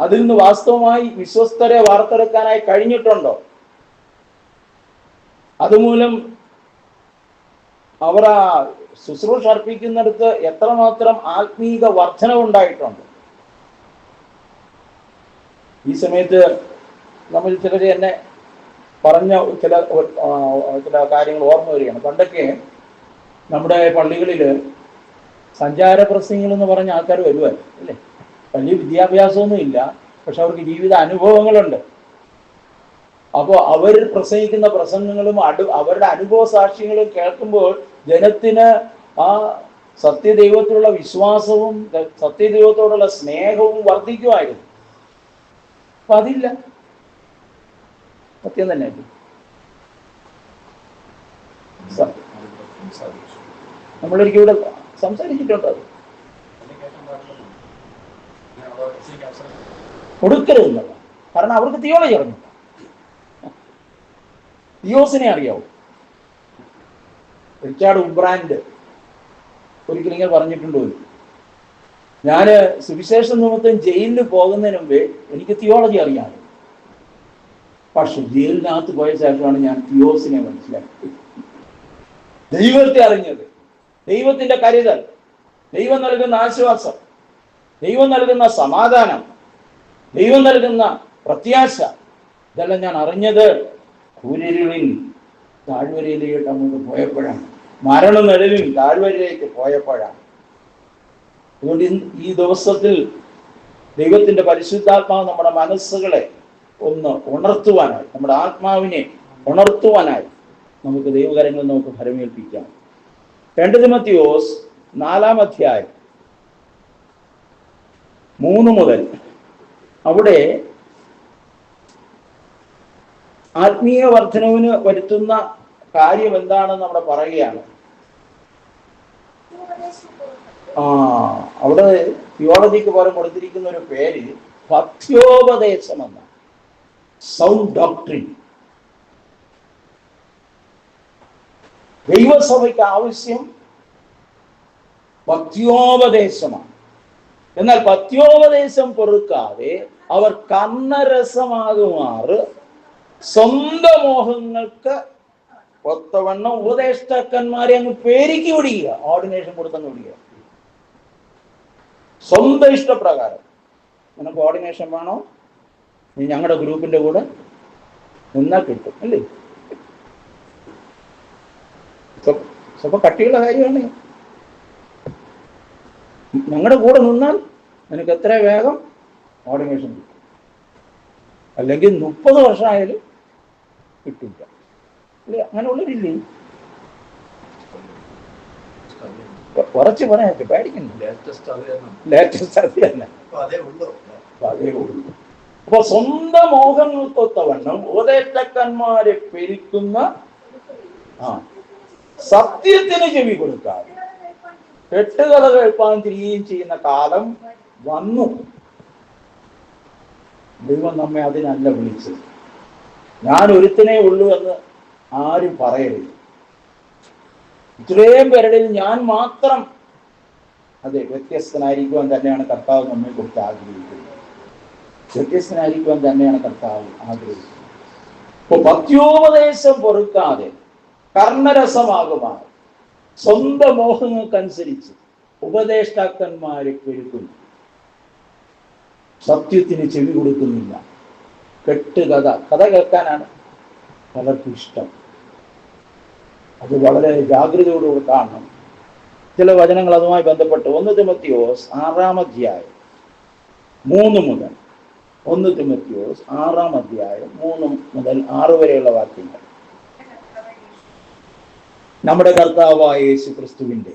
അതിൽ നിന്ന് വാസ്തവമായി വിശ്വസ്തരെ വാർത്തെടുക്കാനായി കഴിഞ്ഞിട്ടുണ്ടോ? അതുമൂലം അവർ ആ ശുശ്രൂഷ അർപ്പിക്കുന്നിടത്ത് എത്രമാത്രം ആത്മീക വർധനവുണ്ടായിട്ടുണ്ട്. ഈ സമയത്ത് നമ്മൾ ചിലർ എന്നെ പറഞ്ഞ ചില കാര്യങ്ങൾ ഓർമ്മ വരികയാണ്. പണ്ടൊക്കെ നമ്മുടെ പള്ളികളിൽ സഞ്ചാര പ്രസംഗങ്ങൾ എന്ന് പറഞ്ഞ ആൾക്കാർ വരുവാൻ അല്ലേ? വലിയ വിദ്യാഭ്യാസമൊന്നും ഇല്ല, പക്ഷെ അവർക്ക് ജീവിത അനുഭവങ്ങളുണ്ട്. അപ്പോൾ അവർ പ്രസംഗിക്കുന്ന പ്രസംഗങ്ങളും അവരുടെ അനുഭവ സാക്ഷ്യങ്ങളും കേൾക്കുമ്പോൾ ജനത്തിന് ആ സത്യദൈവത്തിലുള്ള വിശ്വാസവും സത്യദൈവത്തോടുള്ള സ്നേഹവും വർദ്ധിക്കുമായിരുന്നു. അപ്പൊ അതില്ല. സത്യം തന്നെ. നമ്മളൊരിക്കലും ഇവിടെ സംസാരിച്ചിട്ടുണ്ട്. അത് കൊടുക്കരുതെന്നുള്ള, കാരണം അവർക്ക് തിയോളജി അറിഞ്ഞു, തിയോസിനെ അറിയാവൂ. റിച്ചാർഡ് ഉബ്രാൻഡ് ഒരിക്കലും ഇങ്ങനെ പറഞ്ഞിട്ടുണ്ട്, ഞാൻ സുവിശേഷ നിമിത്തം ജയിലിൽ പോകുന്നതിന് മുമ്പേ എനിക്ക് തിയോളജി അറിയാം, പക്ഷെ ജയിലിനകത്ത് പോയ ശേഷമാണ് ഞാൻ തിയോസിനെ മനസ്സിലാക്കിയത്, ദൈവത്തെ അറിഞ്ഞത്, ദൈവത്തിന്റെ കരുതൽ, ദൈവം നൽകുന്ന ആശ്വാസം, ദൈവം നൽകുന്ന സമാധാനം, ദൈവം നൽകുന്ന പ്രത്യാശ, ഇതെല്ലാം ഞാൻ അറിഞ്ഞത് കൂരിരുളിൽ താഴ്വരയിലേക്ക് അങ്ങോട്ട് പോയപ്പോഴാണ്, മരണനിഴലിൽ താഴ്വരയിലേക്ക് പോയപ്പോഴാണ്. അതുകൊണ്ട് ഈ ദിവസത്തിൽ ദൈവത്തിന്റെ പരിശുദ്ധാത്മാവ് നമ്മുടെ മനസ്സുകളെ ഒന്ന് ഉണർത്തുവാനായി, നമ്മുടെ ആത്മാവിനെ ഉണർത്തുവാനായി നമുക്ക് ദൈവകരങ്ങളിൽ നമുക്ക് ഫലമേൽപ്പിക്കാം. 2 തിമോത്തിയോസ് 4-ാം അധ്യായം 3 മുതൽ അവിടെ ആത്മീയ വർധനവിന് വരുത്തുന്ന കാര്യം എന്താണെന്ന് അവിടെ പറയുകയാണ്. അവിടെ തിയോളജിക്ക് പോലെ കൊടുത്തിരിക്കുന്ന ഒരു പേര് പഥ്യോപദേശം എന്നാണ്, സൗണ്ട് ഡോക്ട്രിൻ. ദൈവസഭയ്ക്ക് ആവശ്യം പഥ്യോപദേശമാണ്. എന്നാൽ പഥ്യോപദേശം പൊറുക്കാതെ അവർ കർണരസമാകുമാറ് സ്വന്തം മോഹങ്ങൾക്ക് ഒത്തവണ്ണം ഉപദേഷ്ടാക്കന്മാരെ അങ്ങ് പേരിക്ക് വിടുക, ഓർഡിനേഷൻ കൊടുത്തങ്ങ് വിടുക. സ്വന്തം ഇഷ്ടപ്രകാരം നിനക്ക് ഓർഡിനേഷൻ വേണോ, നീ ഞങ്ങളുടെ ഗ്രൂപ്പിന്റെ കൂടെ നിന്നാൽ കിട്ടും അല്ലേ? സ്വപ്പം കട്ടിയുള്ള കാര്യമാണ്. ഞങ്ങളുടെ കൂടെ നിന്നാൽ നിനക്ക് എത്ര വേഗം ഓർഡിനേഷൻ കിട്ടും, അല്ലെങ്കിൽ 30 വർഷമായാലും കിട്ടില്ല അല്ലേ? അങ്ങനെ ഉള്ളവരില്ലേ? കുറച്ച് പറയാൻ പേടിക്കുന്നു. ലേറ്റസ്റ്റ് അത് തന്നെ, അതേ ഉള്ളൂ. അപ്പൊ സ്വന്തം മോഹങ്ങൾക്കൊത്തവണ്ണം ഉപദേഷ്ടാക്കന്മാരെ പെരുക്കുന്ന സത്യത്തിന് ചെവി കൊടുക്കാതെ കെട്ടുകഥ കേൾപ്പാൻ തിരികെയും ചെയ്യുന്ന കാലം വന്നു. ദൈവം നമ്മെ അതിനല്ല വിളിച്ചത്. ഞാൻ ഒരുത്തനേ ഉള്ളൂ എന്ന് ആരും പറയരുത്. ഇത്രയും പേരുടെ ഞാൻ മാത്രം, അതെ, വ്യത്യസ്തനായിരിക്കുവാൻ തന്നെയാണ് കർത്താവ് നമ്മെ കുറിച്ച് ആഗ്രഹിക്കുന്നത്. വ്യത്യസ്തനായിരിക്കുവാൻ തന്നെയാണ് കർത്താവ് ആഗ്രഹിക്കുന്നത്. ഇപ്പൊ പഥ്യോപദേശം പൊറുക്കാതെ കർണരസമാകുമാണ് സ്വന്തം മോഹങ്ങൾക്കനുസരിച്ച് ഉപദേഷ്ടാക്കന്മാരെ പെരുക്കുന്നു, സത്യത്തിന് ചെവി കൊടുക്കുന്നില്ല. കഥ കേൾക്കാനാണ് പലർക്കും ഇഷ്ടം. അത് വളരെ ജാഗ്രതയോടുകൂടി കാണണം. ചില വചനങ്ങൾ അതുമായി ബന്ധപ്പെട്ട് 1 തിമോത്തിയോസ് 6-ാം അധ്യായം 3 മുതൽ 1 തിമോത്തിയോസ് 6-ാം അധ്യായം 3 മുതൽ 6 വരെയുള്ള വാക്യങ്ങൾ. നമ്മുടെ കർത്താവായ യേശു ക്രിസ്തുവിന്റെ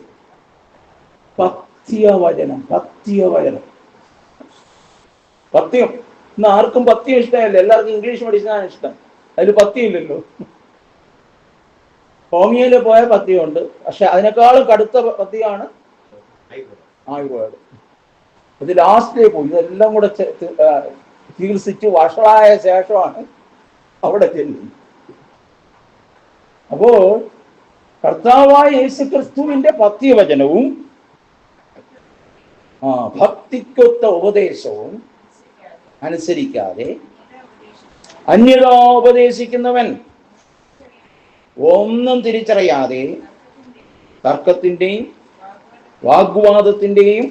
പഥ്യവചനം. പഥ്യം ഇന്ന് ആർക്കും പഥ്യം ഇഷ്ടമല്ല, എല്ലാവർക്കും ഇംഗ്ലീഷ് മെഡിസിനാണ് ഇഷ്ടം. അതിൽ പഥ്യം ഇല്ലല്ലോ. ഹോമിയോയിൽ പോയ പഥ്യമുണ്ട്, പക്ഷെ അതിനേക്കാളും കടുത്ത പഥ്യമാണ് ആയുർവേദം. ഇത് ലാസ്റ്റിലേ പോയി ഇതെല്ലാം കൂടെ ചികിത്സിച്ച് വഷളായ ശേഷമാണ് അവിടെ ചെല്ലുന്നത്. അപ്പോൾ കർത്താവായ യേശു ക്രിസ്തുവിന്റെ പഥ്യവചനവും ഭക്തിക്കൊത്ത ഉപദേശവും അനുസരിക്കാതെ അന്യതാ ഉപദേശിക്കുന്നവൻ ഒന്നും തിരിച്ചറിയാതെ തർക്കത്തിന്റെയും വാഗ്വാദത്തിന്റെയും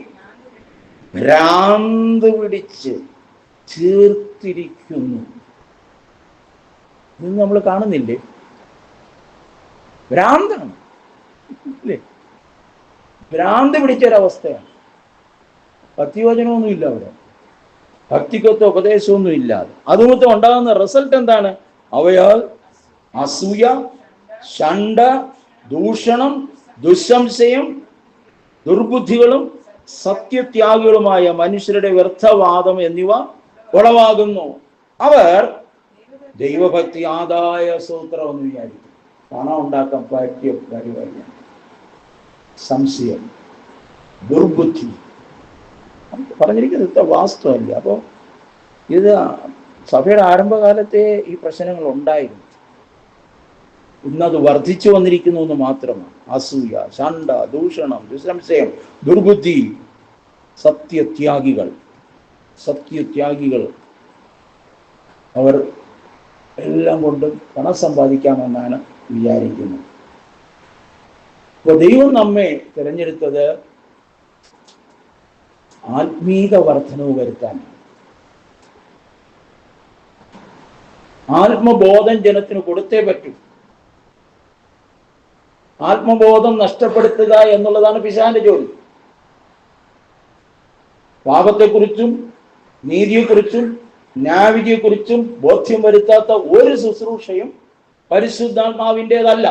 ഭ്രാന്ത് പിടിച്ച് ചേർത്തിരിക്കുന്നു. ഇത് നമ്മൾ കാണുന്നില്ലേ? ഭ്രാന്താണ്. അല്ലേ? ഭ്രാന്ത് പിടിച്ചൊരവസ്ഥയാണ്. ഭക്തിവചനമൊന്നും ഇല്ല അവിടെ, ഭക്തിക്കൊത്ത ഉപദേശമൊന്നും ഇല്ലാതെ. അതുമൊത്തം ഉണ്ടാകുന്ന റിസൾട്ട് എന്താണ്? അവയാൽ അസൂയ, ശണ്ട, ദൂഷണം, ദുസ്സംശയം, ദുർബുദ്ധികളും സത്യത്യാഗികളുമായ മനുഷ്യരുടെ വ്യർത്ഥവാദം എന്നിവ ഉളവാകുന്നു. അവർ ദൈവഭക്തി ആദായ സൂത്രം എന്ന് വിചാരിക്കും. പണം ഉണ്ടാക്കാൻ പറ്റിയ പരിപാടിയാണ്. സംശയം, ദുർബുദ്ധി പറഞ്ഞിരിക്കുന്നത് വാസ്തവല്ല. അപ്പോൾ ഇത് സഭയുടെ ആരംഭകാലത്തെ ഈ പ്രശ്നങ്ങൾ ഉണ്ടായിരുന്നു. ഇന്നത് വർദ്ധിച്ചു വന്നിരിക്കുന്നു എന്ന് മാത്രമാണ്. അസൂയ, ശണ്ട, ദൂഷണം, ദുസ്സംശയം, ദുർബുദ്ധി, സത്യത്യാഗികൾ അവർ എല്ലാം കൊണ്ടും പണം സമ്പാദിക്കാമെന്നാണ് വിചാരിക്കുന്നത്. അപ്പോൾ ദൈവം നമ്മെ തിരഞ്ഞെടുത്തത് ആത്മീക വർധനവ് വരുത്താനാണ്. ആത്മബോധം ജനത്തിന് കൊടുത്തേ പറ്റൂ. ആത്മബോധം നഷ്ടപ്പെടുത്തുക എന്നുള്ളതാണ് പിശാചിന്റെ ജോലി. പാപത്തെക്കുറിച്ചും നീതിയെക്കുറിച്ചും ന്യായവിധിയെക്കുറിച്ചും ബോധ്യം വരുത്താത്ത ഒരു ശുശ്രൂഷയും പരിശുദ്ധാത്മാവിൻ്റെതല്ല.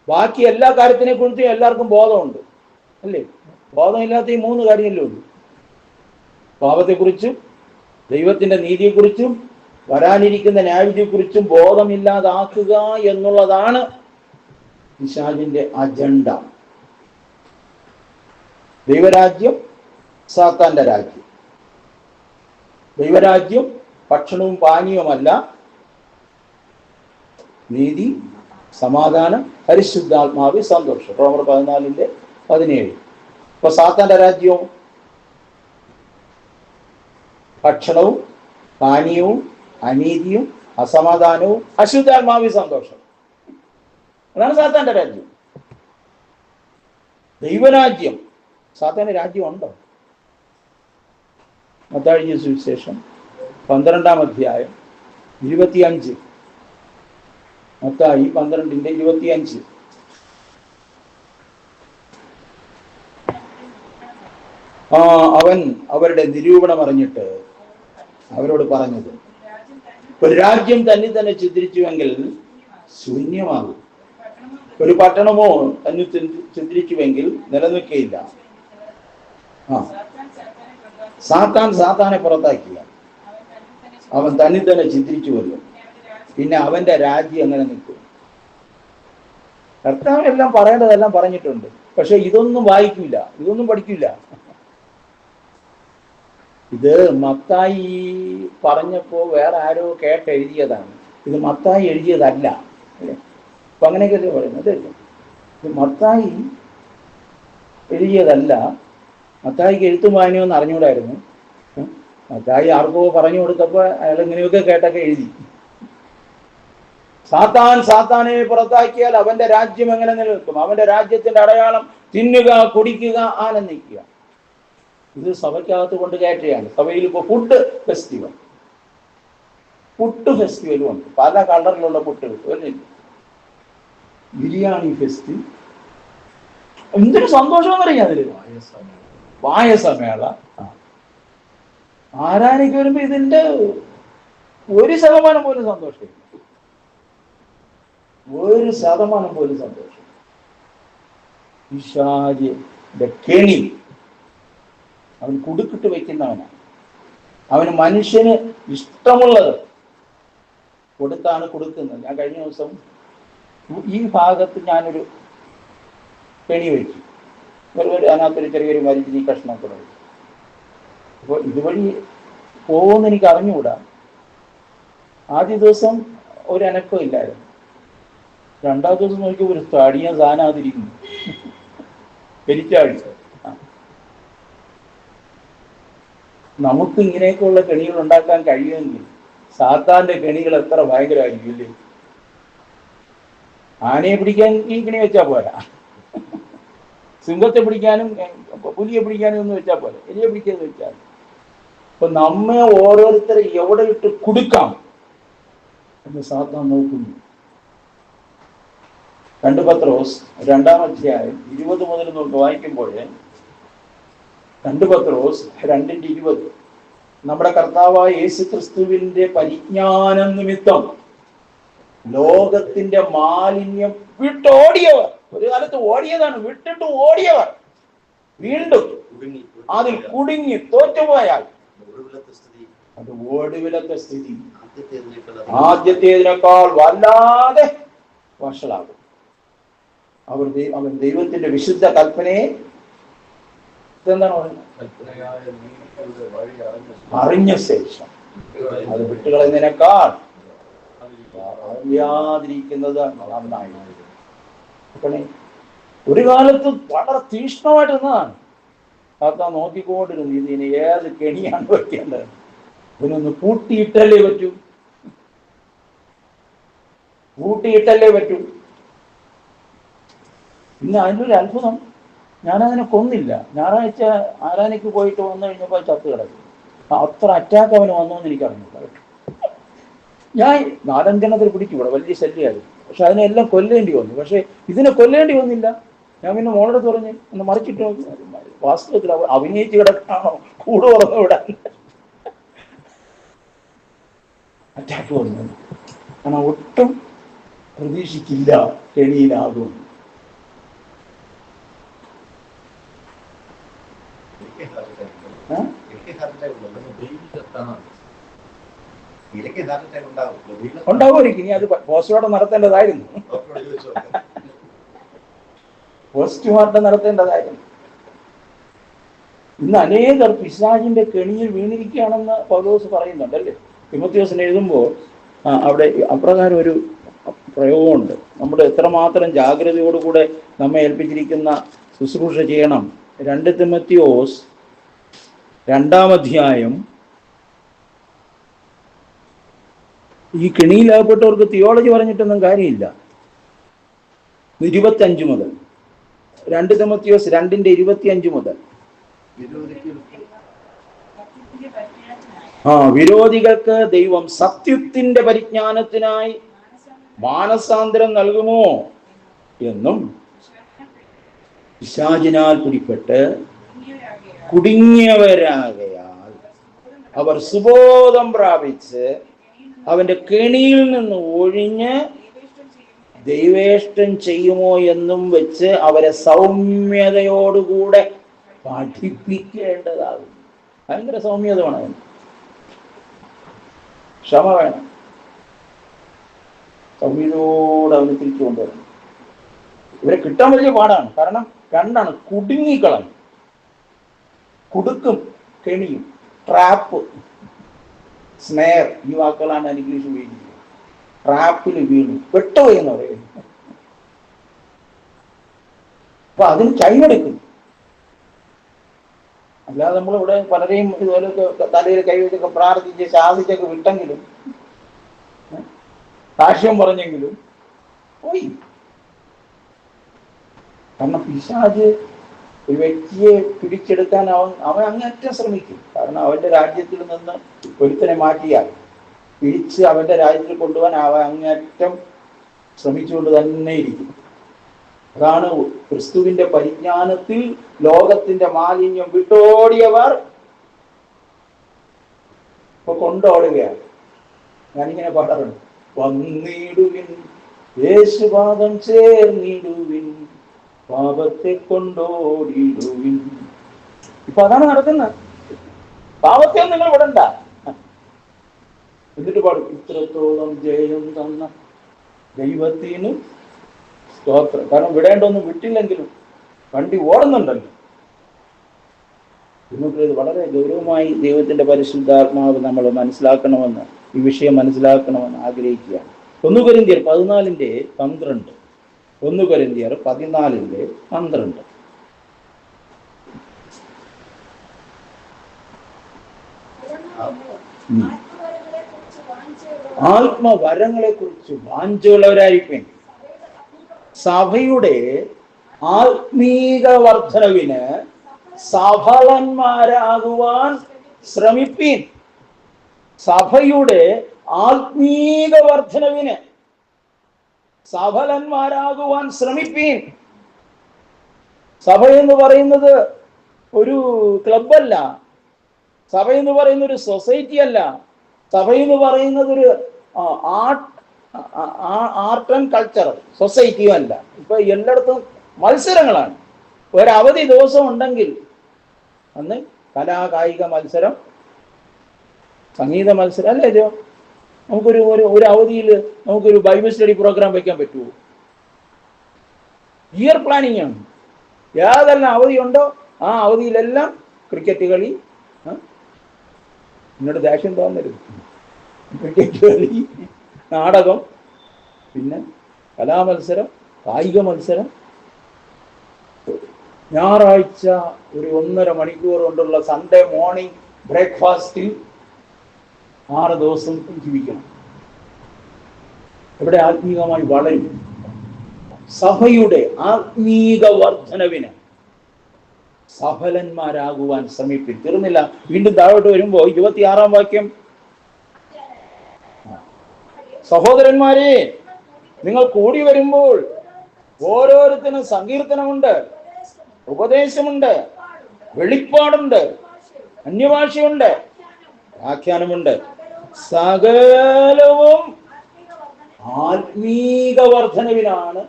ബാക്കി എല്ലാ കാര്യത്തിനെ കുറിച്ചും എല്ലാവർക്കും ബോധമുണ്ട്, അല്ലേ? ബോധമില്ലാത്ത ഈ 3 കാര്യമല്ലേ ഉള്ളൂ. പാപത്തെക്കുറിച്ചും ദൈവത്തിന്റെ നീതിയെക്കുറിച്ചും വരാനിരിക്കുന്ന ന്യായവിധിയെക്കുറിച്ചും ബോധമില്ലാതാക്കുക എന്നുള്ളതാണ് പിശാചിന്റെ അജണ്ട. ദൈവരാജ്യം സാത്താന്റെ രാജ്യം. ദൈവരാജ്യം ഭക്ഷണവും പാനീയവുമല്ല, നീതി, സമാധാനം, പരിശുദ്ധാത്മാവിൽ സന്തോഷം. റോമർ 14:17. ഇപ്പൊ സാത്താന്റെ രാജ്യവും ഭക്ഷണവും പാനീയവും അനീതിയും അസമാധാനവും അശുദ്ധാത്മാവിൽ സന്തോഷം. അതാണ് സാത്താന്റെ രാജ്യം. ദൈവരാജ്യം, സാത്താന്റെ രാജ്യം ഉണ്ടോ? മത്തായി സുവിശേഷം 12-ാം അധ്യായം 25. മത്തായി 12:25. അവൻ അവരുടെ നിരൂപണം അറിഞ്ഞിട്ട് അവരോട് പറഞ്ഞത്, ഒരു രാജ്യം തന്നെ ചിന്തിരിച്ചുവെങ്കിൽ ശൂന്യമാകും, ഒരു പട്ടണമോ തന്നെ ചിന്തിരിച്ചുവെങ്കിൽ നിലനിൽക്കയില്ല. സാത്താനെ പുറത്താക്കിയ അവൻ തന്നെ ചിന്തിരിച്ചുവല്ലോ, പിന്നെ അവന്റെ രാജ്യം എങ്ങനെ നിൽക്കും? കർത്താവെല്ലാം പറയേണ്ടതെല്ലാം പറഞ്ഞിട്ടുണ്ട്. പക്ഷെ ഇതൊന്നും വായിക്കില്ല, ഇതൊന്നും പഠിക്കില്ല. ഇത് മത്തായി പറഞ്ഞപ്പോ വേറെ ആരോ കേട്ടെഴുതിയതാണ്. ഇത് മത്തായി എഴുതിയതല്ല, അല്ലേ? അപ്പൊ അങ്ങനെയൊക്കെയല്ലേ പറയുന്നത്. ഇത് മത്തായി എഴുതിയതല്ല. മത്തായിക്ക് എഴുത്തും വായനയൊന്നും അറിഞ്ഞുകൂടായിരുന്നു. മത്തായി ആർക്കോ പറഞ്ഞു കൊടുത്തപ്പോൾ അയാൾ ഇങ്ങനെയൊക്കെ കേട്ടൊക്കെ എഴുതി. സാത്താനെ പുറത്താക്കിയാൽ അവന്റെ രാജ്യം എങ്ങനെ നിലനിൽക്കും? അവന്റെ രാജ്യത്തിന്റെ അടയാളം തിന്നുക, കുടിക്കുക, ആനന്ദിക്കുക. ഇത് സഭയ്ക്കകത്ത് കൊണ്ട് കയറ്റുകയാണ്. സഭയിൽ ഇപ്പോൾ പുട്ട് ഫെസ്റ്റിവലും ഉണ്ട്. പല കളറിലുള്ള പുട്ടുകൾ, ബിരിയാണി ഫെസ്റ്റ്. എന്തൊരു സന്തോഷം അറിയാം അതില്. പായസമേള. ആരാധനയ്ക്ക് വരുമ്പോ ഇതിന്റെ 1% പോലും സന്തോഷമില്ല. 1% പോലും സന്തോഷം. പിശാചിന്റെ കെണി അവൻ കുടുക്കിട്ട് വയ്ക്കുന്നവനാണ്. അവന് മനുഷ്യന് ഇഷ്ടമുള്ളത് കൊടുത്താണ് കൊടുക്കുന്നത്. ഞാൻ കഴിഞ്ഞ ദിവസം ഈ ഭാഗത്ത് ഞാനൊരു കെണി വെച്ചു. അതിനകത്തൊരു ചെറിയൊരു മരിച്ചിനി കഷ്ണം കൂടെ വെച്ചു. അപ്പോൾ ഇതുവഴി പോകുമെന്ന് എനിക്ക് അറിഞ്ഞുകൂടാ. ആദ്യ ദിവസം ഒരു അനക്കം ഇല്ലായിരുന്നു. 2ാം ദിവസം നോക്കിയപ്പോൾ ഒരു തടിയ സാധനമാതിരിക്കുന്നു, പെരിച്ചാടി. നമുക്ക് ഇങ്ങനെയൊക്കെയുള്ള കെണികൾ ഉണ്ടാക്കാൻ കഴിയുമെങ്കിൽ സാത്താന്റെ കെണികൾ എത്ര ഭയങ്കരമായിരിക്കും, ഇല്ലേ? ആനയെ പിടിക്കാൻ ഈ കെണി വെച്ചാൽ പോരാ, സിംഹത്തെ പിടിക്കാനും പുലിയെ പിടിക്കാനും ഒന്നും വെച്ചാൽ പോലെ, എലിയെ പിടിക്കാന്ന് വെച്ചാൽ. അപ്പൊ നമ്മെ ഓരോരുത്തരെ എവിടെ ഇട്ട് കൊടുക്കാം എന്ന് സാത്താൻ നോക്കുന്നു. 2 പത്രോസ് 2-ാം അധ്യായം 20 മുതൽ നമുക്ക് വായിക്കുമ്പോൾ 2 പത്രോസ് 2:20 നമ്മുടെ കർത്താവായ യേശു ക്രിസ്തുവിന്റെ പരിജ്ഞാനം നിമിത്തം ലോകത്തിന്റെ മാലിന്യം വിട്ടോടിയവർ, ഒരു കാലത്ത് ഓടിയതാണ്, വിട്ടിട്ട് ഓടിയവർ വീണ്ടും അതിൽ കുടുങ്ങി തോറ്റുപോയാൽ അത് ഒടുവിലത്തെ സ്ഥിതി ആദ്യത്തേതിനേക്കാൾ വല്ലാതെ വഷളാകും. അവൻ ദൈവത്തിന്റെ വിശുദ്ധ കൽപ്പനയെ എന്താണ് പറയുന്നത്, അറിഞ്ഞ ശേഷം അത് വിട്ടുകളയുന്നതിനേക്കാൾ അറിയാതിരിക്കുന്നത് നന്നായി. ഒരു കാലത്ത് വളരെ തീക്ഷ്ണമായിട്ട് നിന്നതാണ്. കർത്താവ് നോക്കിക്കൊണ്ടിരുന്നു, ഇതിന് ഏത് കെണിയാണ് വെക്കേണ്ടത്, ഇതിനൊന്ന് കൂട്ടിയിട്ടല്ലേ പറ്റൂ, കൂട്ടിയിട്ടല്ലേ പറ്റൂ. പിന്നെ അതിനൊരു അത്ഭുതം, ഞാനതിനെ കൊന്നില്ല. ഞായറാഴ്ച ആരാധനയ്ക്ക് പോയിട്ട് വന്നു കഴിഞ്ഞപ്പോൾ ചത്ത് കിടക്കും. അത്ര അറ്റാക്ക് അവന് വന്നോന്ന് എനിക്കറിഞ്ഞില്ല. ഞാൻ 4-5 പിടിക്കും, ഇവിടെ വലിയ ശല്യമായിരുന്നു. പക്ഷെ അതിനെല്ലാം കൊല്ലേണ്ടി വന്നു. പക്ഷെ ഇതിനെ കൊല്ലേണ്ടി വന്നില്ല. ഞാൻ പിന്നെ മോളോട് പറഞ്ഞ് ഒന്ന് മറിച്ചിട്ട് നോക്കി, വാസ്തവത്തിൽ അഭിനയിച്ച് കിടക്കാണോ കൂടെ ഉറന്നു വിടാൻ. അറ്റാക്ക് വന്നു. കാരണം ഒട്ടും പ്രതീക്ഷിച്ചില്ല കെണിയിലാകും. ഉണ്ടാവുമായിരിക്കും. ഇനി അത് പോസ്റ്റ്മോർട്ടം നടത്തേണ്ടതായിരുന്നു, പോസ്റ്റ്മോർട്ടം നടത്തേണ്ടതായിരുന്നു. ഇന്ന് അനേകർ പിശാചിന്റെ കെണിയിൽ വീണിരിക്കുകയാണെന്ന് പൗലോസ് പറയുന്നുണ്ടല്ലേ. തിമോഥെയോസിന് എഴുതുമ്പോൾ അവിടെ അപ്രകാരം ഒരു പ്രയോഗമുണ്ട്. നമ്മുടെ എത്രമാത്രം ജാഗ്രതയോടുകൂടെ നമ്മെ ഏൽപ്പിച്ചിരിക്കുന്ന ശുശ്രൂഷ ചെയ്യണം. 2 തിമോഥെയോസ് 2-ാം അധ്യായം. ഈ കെണിയിലാകപ്പെട്ടവർക്ക് തിയോളജി പറഞ്ഞിട്ടൊന്നും കാര്യമില്ല. 25 മുതൽ 2 തിമോഥെയോസ് 2:25 മുതൽ വിരോധികൾക്ക് ദൈവം സത്യത്തിന്റെ പരിജ്ഞാനത്തിനായി മാനസാന്തരം നൽകുമോ എന്നും പിശാചിനാൽ പിടിപ്പെട്ട് കുടുങ്ങിയവരാകയാൽ അവർ സുബോധം പ്രാപിച്ച് അവന്റെ കെണിയിൽ നിന്ന് ഒഴിഞ്ഞ് ദൈവേഷ്ടം ചെയ്യുമോ എന്നും വെച്ച് അവരെ സൗമ്യതയോടുകൂടെ പഠിപ്പിക്കേണ്ടതാകും. ഭയങ്കര സൗമ്യത വേണം അവന്, ക്ഷമ വേണം. സൗമ്യതയോടെ അവന് തിരിച്ചു കൊണ്ടുവരണം. ഇവരെ കിട്ടാൻ വലിയ പാടാണ്. കാരണം രണ്ടാണ്, കുടുങ്ങിക്കളയും, കുടുക്കും, കെണിയും, ട്രാപ്പ്, സ്നെയർ, ഈ വാക്കുകളാണ് ഇംഗ്ലീഷ് ഉപയോഗിക്കുന്നത്. ട്രാപ്പിൽ വീണു പെട്ടുപോയി എന്ന് പറയുന്നു. അപ്പൊ അതിന് കൈമെടുക്കും. അല്ലാതെ നമ്മളിവിടെ പലരെയും ഇതുപോലെ തലയിൽ കൈവച്ചൊക്കെ പ്രാർത്ഥിച്ച് ശാസിച്ചൊക്കെ വിട്ടെങ്കിലും, സാക്ഷ്യം പറഞ്ഞെങ്കിലും പോയി. കാരണം പിശാച് ഒരു വ്യക്തിയെ പിടിച്ചെടുക്കാൻ അവൻ അങ്ങേറ്റം ശ്രമിക്കും. കാരണം അവന്റെ രാജ്യത്തിൽ നിന്ന് ഒരുത്തനെ മാറ്റിയാൽ പിടിച്ച് അവന്റെ രാജ്യത്തിൽ കൊണ്ടുപോകാൻ അവൻ അങ്ങേറ്റം ശ്രമിച്ചുകൊണ്ട് തന്നെ ഇരിക്കും. അതാണ് ക്രിസ്തുവിന്റെ പരിജ്ഞാനത്തിൽ ലോകത്തിന്റെ മാലിന്യം വിട്ടോടിയവർ ഇപ്പൊ കൊണ്ടോടുകയാണ്. ഞാനിങ്ങനെ പാടാറുണ്ട്, വന്നിടുവിൻ യേശുപാദം ചേർന്നിടുവിൻ പാപത്തെ കൊണ്ടോടിടുവിൻ. ഇപ്പൊ അതാണ് നടക്കുന്നത്. പാപത്തെ നിങ്ങൾ വിടണ്ട. എന്നിട്ട് പാടും, ഇത്രത്തോളം ജയം തന്ന ദൈവത്തിന് സ്തോത്രം. കാരണം വിടേണ്ടൊന്നും വിട്ടില്ലെങ്കിലും വണ്ടി ഓടുന്നുണ്ടല്ലോ. ഇന്നത്തെ ഇത് വളരെ ഗൗരവമായി ദൈവത്തിന്റെ പരിശുദ്ധാത്മാവ് നമ്മൾ മനസ്സിലാക്കണമെന്ന്, ഈ വിഷയം മനസ്സിലാക്കണമെന്ന് ആഗ്രഹിക്കുകയാണ്. 1 കൊരിന്ത്യർ 14:12. 1 കൊരിന്ത്യർ 14:12. ആത്മവരങ്ങളെ കുറിച്ച് വാഞ്ചുള്ളവരായിരിക്കും. സഭയുടെ ആത്മീക വർധനവിന് സഫലന്മാരാകുവാൻ ശ്രമിപ്പീൻ. സഭയുടെ ആത്മീക വർധനവിന് സഫലന്മാരാകുവാൻ ശ്രമിപ്പീൻ. സഭ എന്ന് പറയുന്നത് ഒരു ക്ലബല്ല, സഭ എന്ന് പറയുന്ന ഒരു സൊസൈറ്റി അല്ല, സഭ എന്ന് പറയുന്നത് ഒരു ആർട്ട് ആൻഡ് കൾച്ചർ സൊസൈറ്റിയും അല്ല. ഇപ്പൊ എല്ലായിടത്തും മത്സരങ്ങളാണ്. ഒരവധി ദിവസം ഉണ്ടെങ്കിൽ അന്ന് കലാകായിക മത്സരം, സംഗീത മത്സരം അല്ലേ ജോ? ഒരു അവധിയിൽ നമുക്കൊരു ബൈബിൾ സ്റ്റഡി പ്രോഗ്രാം വയ്ക്കാൻ പറ്റുമോ? ഇയർ പ്ലാനിങ് ആണ്. ഏതെല്ലാം അവധിയുണ്ടോ ആ അവധിയിലെല്ലാം ക്രിക്കറ്റ് കളി. എന്നോട് ദേഷ്യം തോന്നരുത്. ക്രിക്കറ്റ് കളി, നാടകം, പിന്നെ കലാമത്സരം, കായിക മത്സരം. ഞായറാഴ്ച ഒരു 1.5 മണിക്കൂർ കൊണ്ടുള്ള സൺഡേ മോർണിംഗ് ബ്രേക്ക്ഫാസ്റ്റിൽ 6 ദിവസം ജീവിക്കണം. ഇവിടെ ആത്മീകമായി വളരും. സഭയുടെ ആത്മീക വർധനവിന് സഫലന്മാരാകുവാൻ ശ്രമിപ്പിൻ. തീർന്നില്ല, വീണ്ടും താഴോട്ട് വരുമ്പോ 26-ാം വാക്യം, സഹോദരന്മാരെ, നിങ്ങൾ കൂടി വരുമ്പോൾ ഓരോരുത്തരും സങ്കീർത്തനമുണ്ട്, ഉപദേശമുണ്ട്, വെളിപ്പാടുണ്ട്, അന്യഭാഷയുണ്ട്, വ്യാഖ്യാനമുണ്ട്, സകലവും ആത്മീക വർധനവിനാണ്.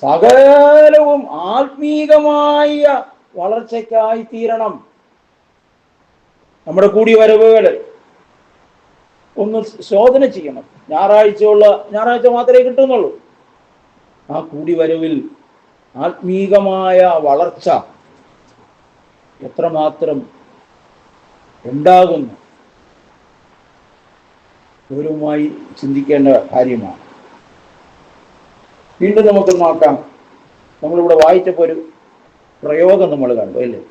സകലവും ആത്മീകമായ വളർച്ചയ്ക്കായി തീരണം. നമ്മുടെ കൂടിവരവുകൾ ഒന്ന് ശോധന ചെയ്യണം. ഞായറാഴ്ച മാത്രമേ കിട്ടുന്നുള്ളൂ. ആ കൂടിവരവിൽ ആത്മീകമായ വളർച്ച എത്രമാത്രം ഉണ്ടാകുന്നു ഗൗരവമായി ചിന്തിക്കേണ്ട കാര്യമാണ്. വീണ്ടും നമുക്ക് നോക്കാം. നമ്മളിവിടെ വായിച്ചപ്പോൾ ഒരു പ്രയോഗം നമ്മൾ കണ്ടു അല്ലേ?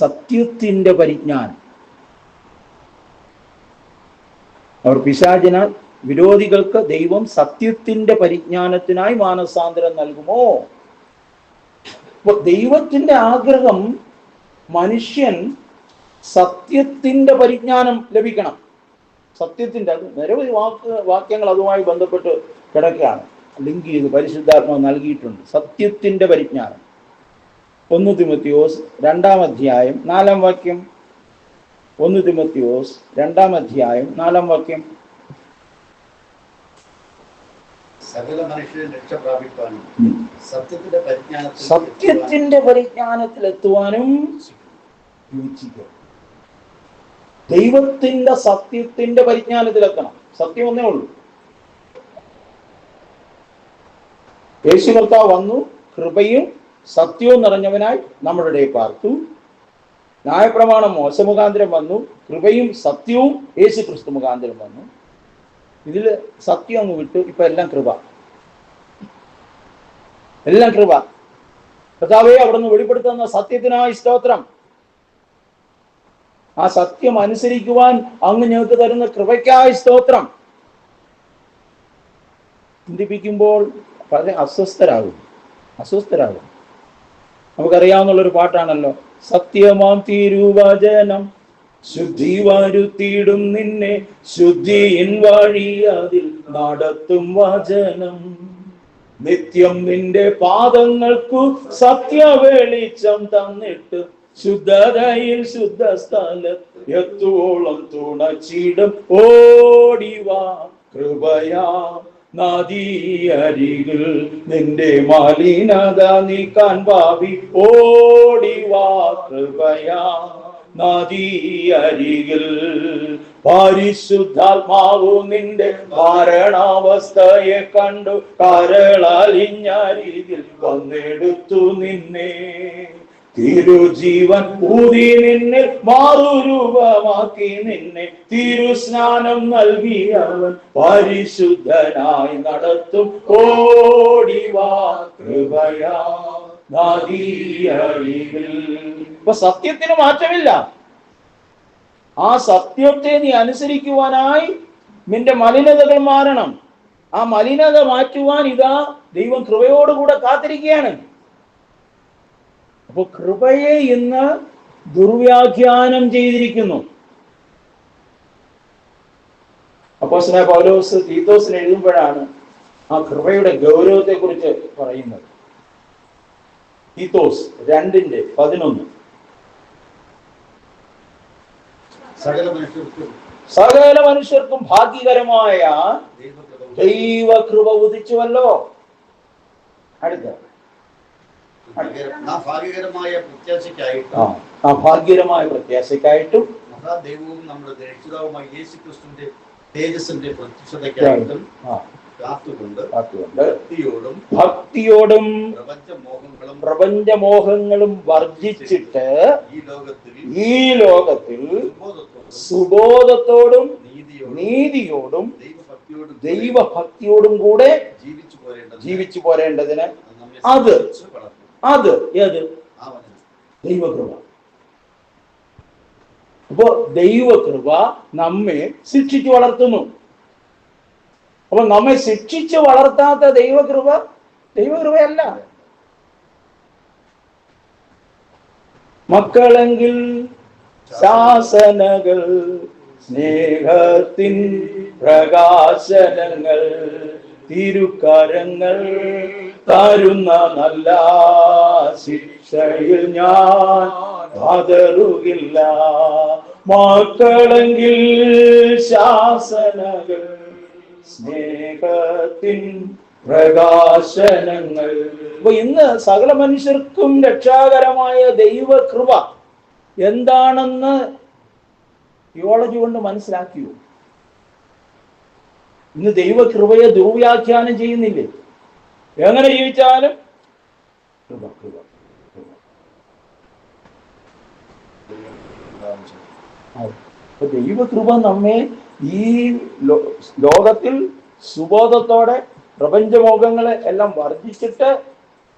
സത്യത്തിൻ്റെ പരിജ്ഞാനം. അവർ പിശാചിനാൽ വിരോധികൾക്ക് ദൈവം സത്യത്തിൻ്റെ പരിജ്ഞാനത്തിനായി മാനസാന്തരം നൽകുമോ? അപ്പോൾ ദൈവത്തിൻ്റെ ആഗ്രഹം മനുഷ്യൻ സത്യത്തിൻ്റെ പരിജ്ഞാനം ലഭിക്കണം. സത്യത്തിൻ്റെ, അത് നിരവധി വാക്യങ്ങൾ അതുമായി ബന്ധപ്പെട്ട് കിടക്കുകയാണ്, ലിങ്ക് ചെയ്ത് പരിശുദ്ധാത്മാവ് നൽകിയിട്ടുണ്ട്. സത്യത്തിൻ്റെ പരിജ്ഞാനം. 1 തിമോത്തിയോസ് 2-ാം അധ്യായം 4-ാം വാക്യം. 1 തിമോത്തിയോസ് 2-ാം അധ്യായം 4-ാം വാക്യം. സകല മനുഷ്യരെ രക്ഷ പ്രാപിക്കാനും സത്യത്തിന്റെ പരിജ്ഞാനത്തിലെത്തുവാനും യോജിക്കുക. ദൈവത്തിന്റെ സത്യത്തിന്റെ പരിജ്ഞാനത്തിലെത്തണം. സത്യം ഒന്നേ ഉള്ളൂ. യേശു കർത്താവ് വന്നു, കൃപയും സത്യവും നിറഞ്ഞവനായി നമ്മുടെ ഇടയിൽ പാർത്തു. ന്യായപ്രമാണം മോശ മുഖാന്തരം വന്നു, കൃപയും സത്യവും യേശു ക്രിസ്തു മുഖാന്തരം വന്നു. ഇതിൽ സത്യം അങ്ങ് വിട്ടു, ഇപ്പൊ എല്ലാം കൃപ, എല്ലാം കൃപ. കർത്താവേ, അവിടുന്ന് വെളിപ്പെടുത്തുന്ന സത്യത്തിനായി സ്തോത്രം. ആ സത്യം അനുസരിക്കുവാൻ അങ്ങ് ഞങ്ങൾക്ക് തരുന്ന കൃപയ്ക്കായി സ്തോത്രം. ചിന്തിപ്പിക്കുമ്പോൾ വളരെ അസ്വസ്ഥരാകും. നമുക്കറിയാവുന്നുള്ളൊരു പാട്ടാണല്ലോ, സത്യമാം തിരുവചനം ശുദ്ധി വരുത്തിയിടും നിന്നെ, ശുദ്ധിയിൻ വഴി അതിൽ നടത്തും വചനം. നിത്യം നിന്റെ പാദങ്ങൾക്കു സത്യവെളിച്ചം തന്നിട്ട് ശുദ്ധതയിൽ ശുദ്ധ സ്ഥലത്ത് എത്തുവോളം തുണച്ചിടും. ഓടിവാ കൃപയാ നദിയരികിൽ നിന്റെ മലിനത നീക്കാൻ ഭാവി. ഓടിവാ കൃപയാ നദിയരികിൽ. പരിശുദ്ധാത്മാവു നിന്റെ മരണാവസ്ഥയെ കണ്ടു കരളലിഞ്ഞ രീതിയിൽ വന്നെടുത്തു നിന്നെ. തിരുജീവൻ ഊതി നിന്നെ മാറുരൂപമാക്കി നിന്നെ. തിരുസ്നാനം നൽകിയവൻ പരിശുദ്ധനായി നടത്തും. ഓടിവാ കൃപയാ നദിയരികിൽ. ഇപ്പൊ സത്യത്തിന് മാറ്റമില്ല. ആ സത്യത്തെ നീ അനുസരിക്കുവാനായി നിന്റെ മലിനതകൾ മാറണം. ആ മലിനത മാറ്റുവാൻ ഇതാ ദൈവം കൃപയോടുകൂടെ കാത്തിരിക്കുകയാണ്. അപ്പൊ കൃപയെ ഇന്ന് ദുർവ്യാഖ്യാനം ചെയ്തിരിക്കുന്നു. അപ്പൊ അപ്പോസ്തലനായ പൗലോസ് തീത്തോസിന് എഴുതുമ്പോഴാണ് ആ കൃപയുടെ ഗൗരവത്തെ കുറിച്ച് പറയുന്നത്. തീത്തോസ് 2:11 സകല മനുഷ്യർക്കും ഭാഗ്യകരമായ ദൈവകൃപ ഉദിച്ചുവല്ലോ. അടുത്ത ഭാഗ്യകരമായ പ്രത്യാശയ്ക്കായിട്ടും മഹാദൈവവും നമ്മുടെ രക്ഷിതാവുമായ യേശുക്രിസ്തുവിന്റെ തേജസ്സിന്റെ പ്രത്യക്ഷതയ്ക്കായിട്ടും കാത്തുകൊണ്ട് ഭക്തിയോടും പ്രപഞ്ചമോഹങ്ങളും വർജിച്ചിട്ട് ഈ ലോകത്തിൽ സുബോധത്തോടും നീതിയോടും ദൈവഭക്തിയോടും കൂടെ ജീവിച്ചു പോരേണ്ടതിന് അത് ഏത് ദൈവകൃപ. അപ്പോ ദൈവകൃപ നമ്മെ ശിക്ഷിച്ചു വളർത്തുന്നു. അപ്പൊ നമ്മെ ശിക്ഷിച്ച് വളർത്താത്ത ദൈവകൃപയല്ല. മക്കളെങ്കിൽ ശാസനകൾ സ്നേഹത്തിൻ പ്രകാശനങ്ങൾ തിരുക്കരങ്ങൾ തരുന്ന നല്ല ശിക്ഷയിൽ ഞാൻ പതറുകില്ല. മക്കളെങ്കിൽ ശാസനകൾ സ്നേഹത്തിൻ പ്രകാശനങ്ങൾ. അപ്പൊ ഇന്ന് സകല മനുഷ്യർക്കും രക്ഷാകരമായ ദൈവകൃപ എന്താണെന്ന് തിയോളജി കൊണ്ട് മനസ്സിലാക്കിയോ? ഇന്ന് ദൈവകൃപയെ ദുർവ്യാഖ്യാനം ചെയ്യുന്നില്ലേ? എങ്ങനെ ജീവിച്ചാലും കൃപ കൃപ അപ്പൊ ദൈവകൃപ നമ്മെ ഈ ലോകത്തിൽ സുബോധത്തോടെ പ്രപഞ്ചമോഹങ്ങളെ എല്ലാം വർജിച്ചിട്ട്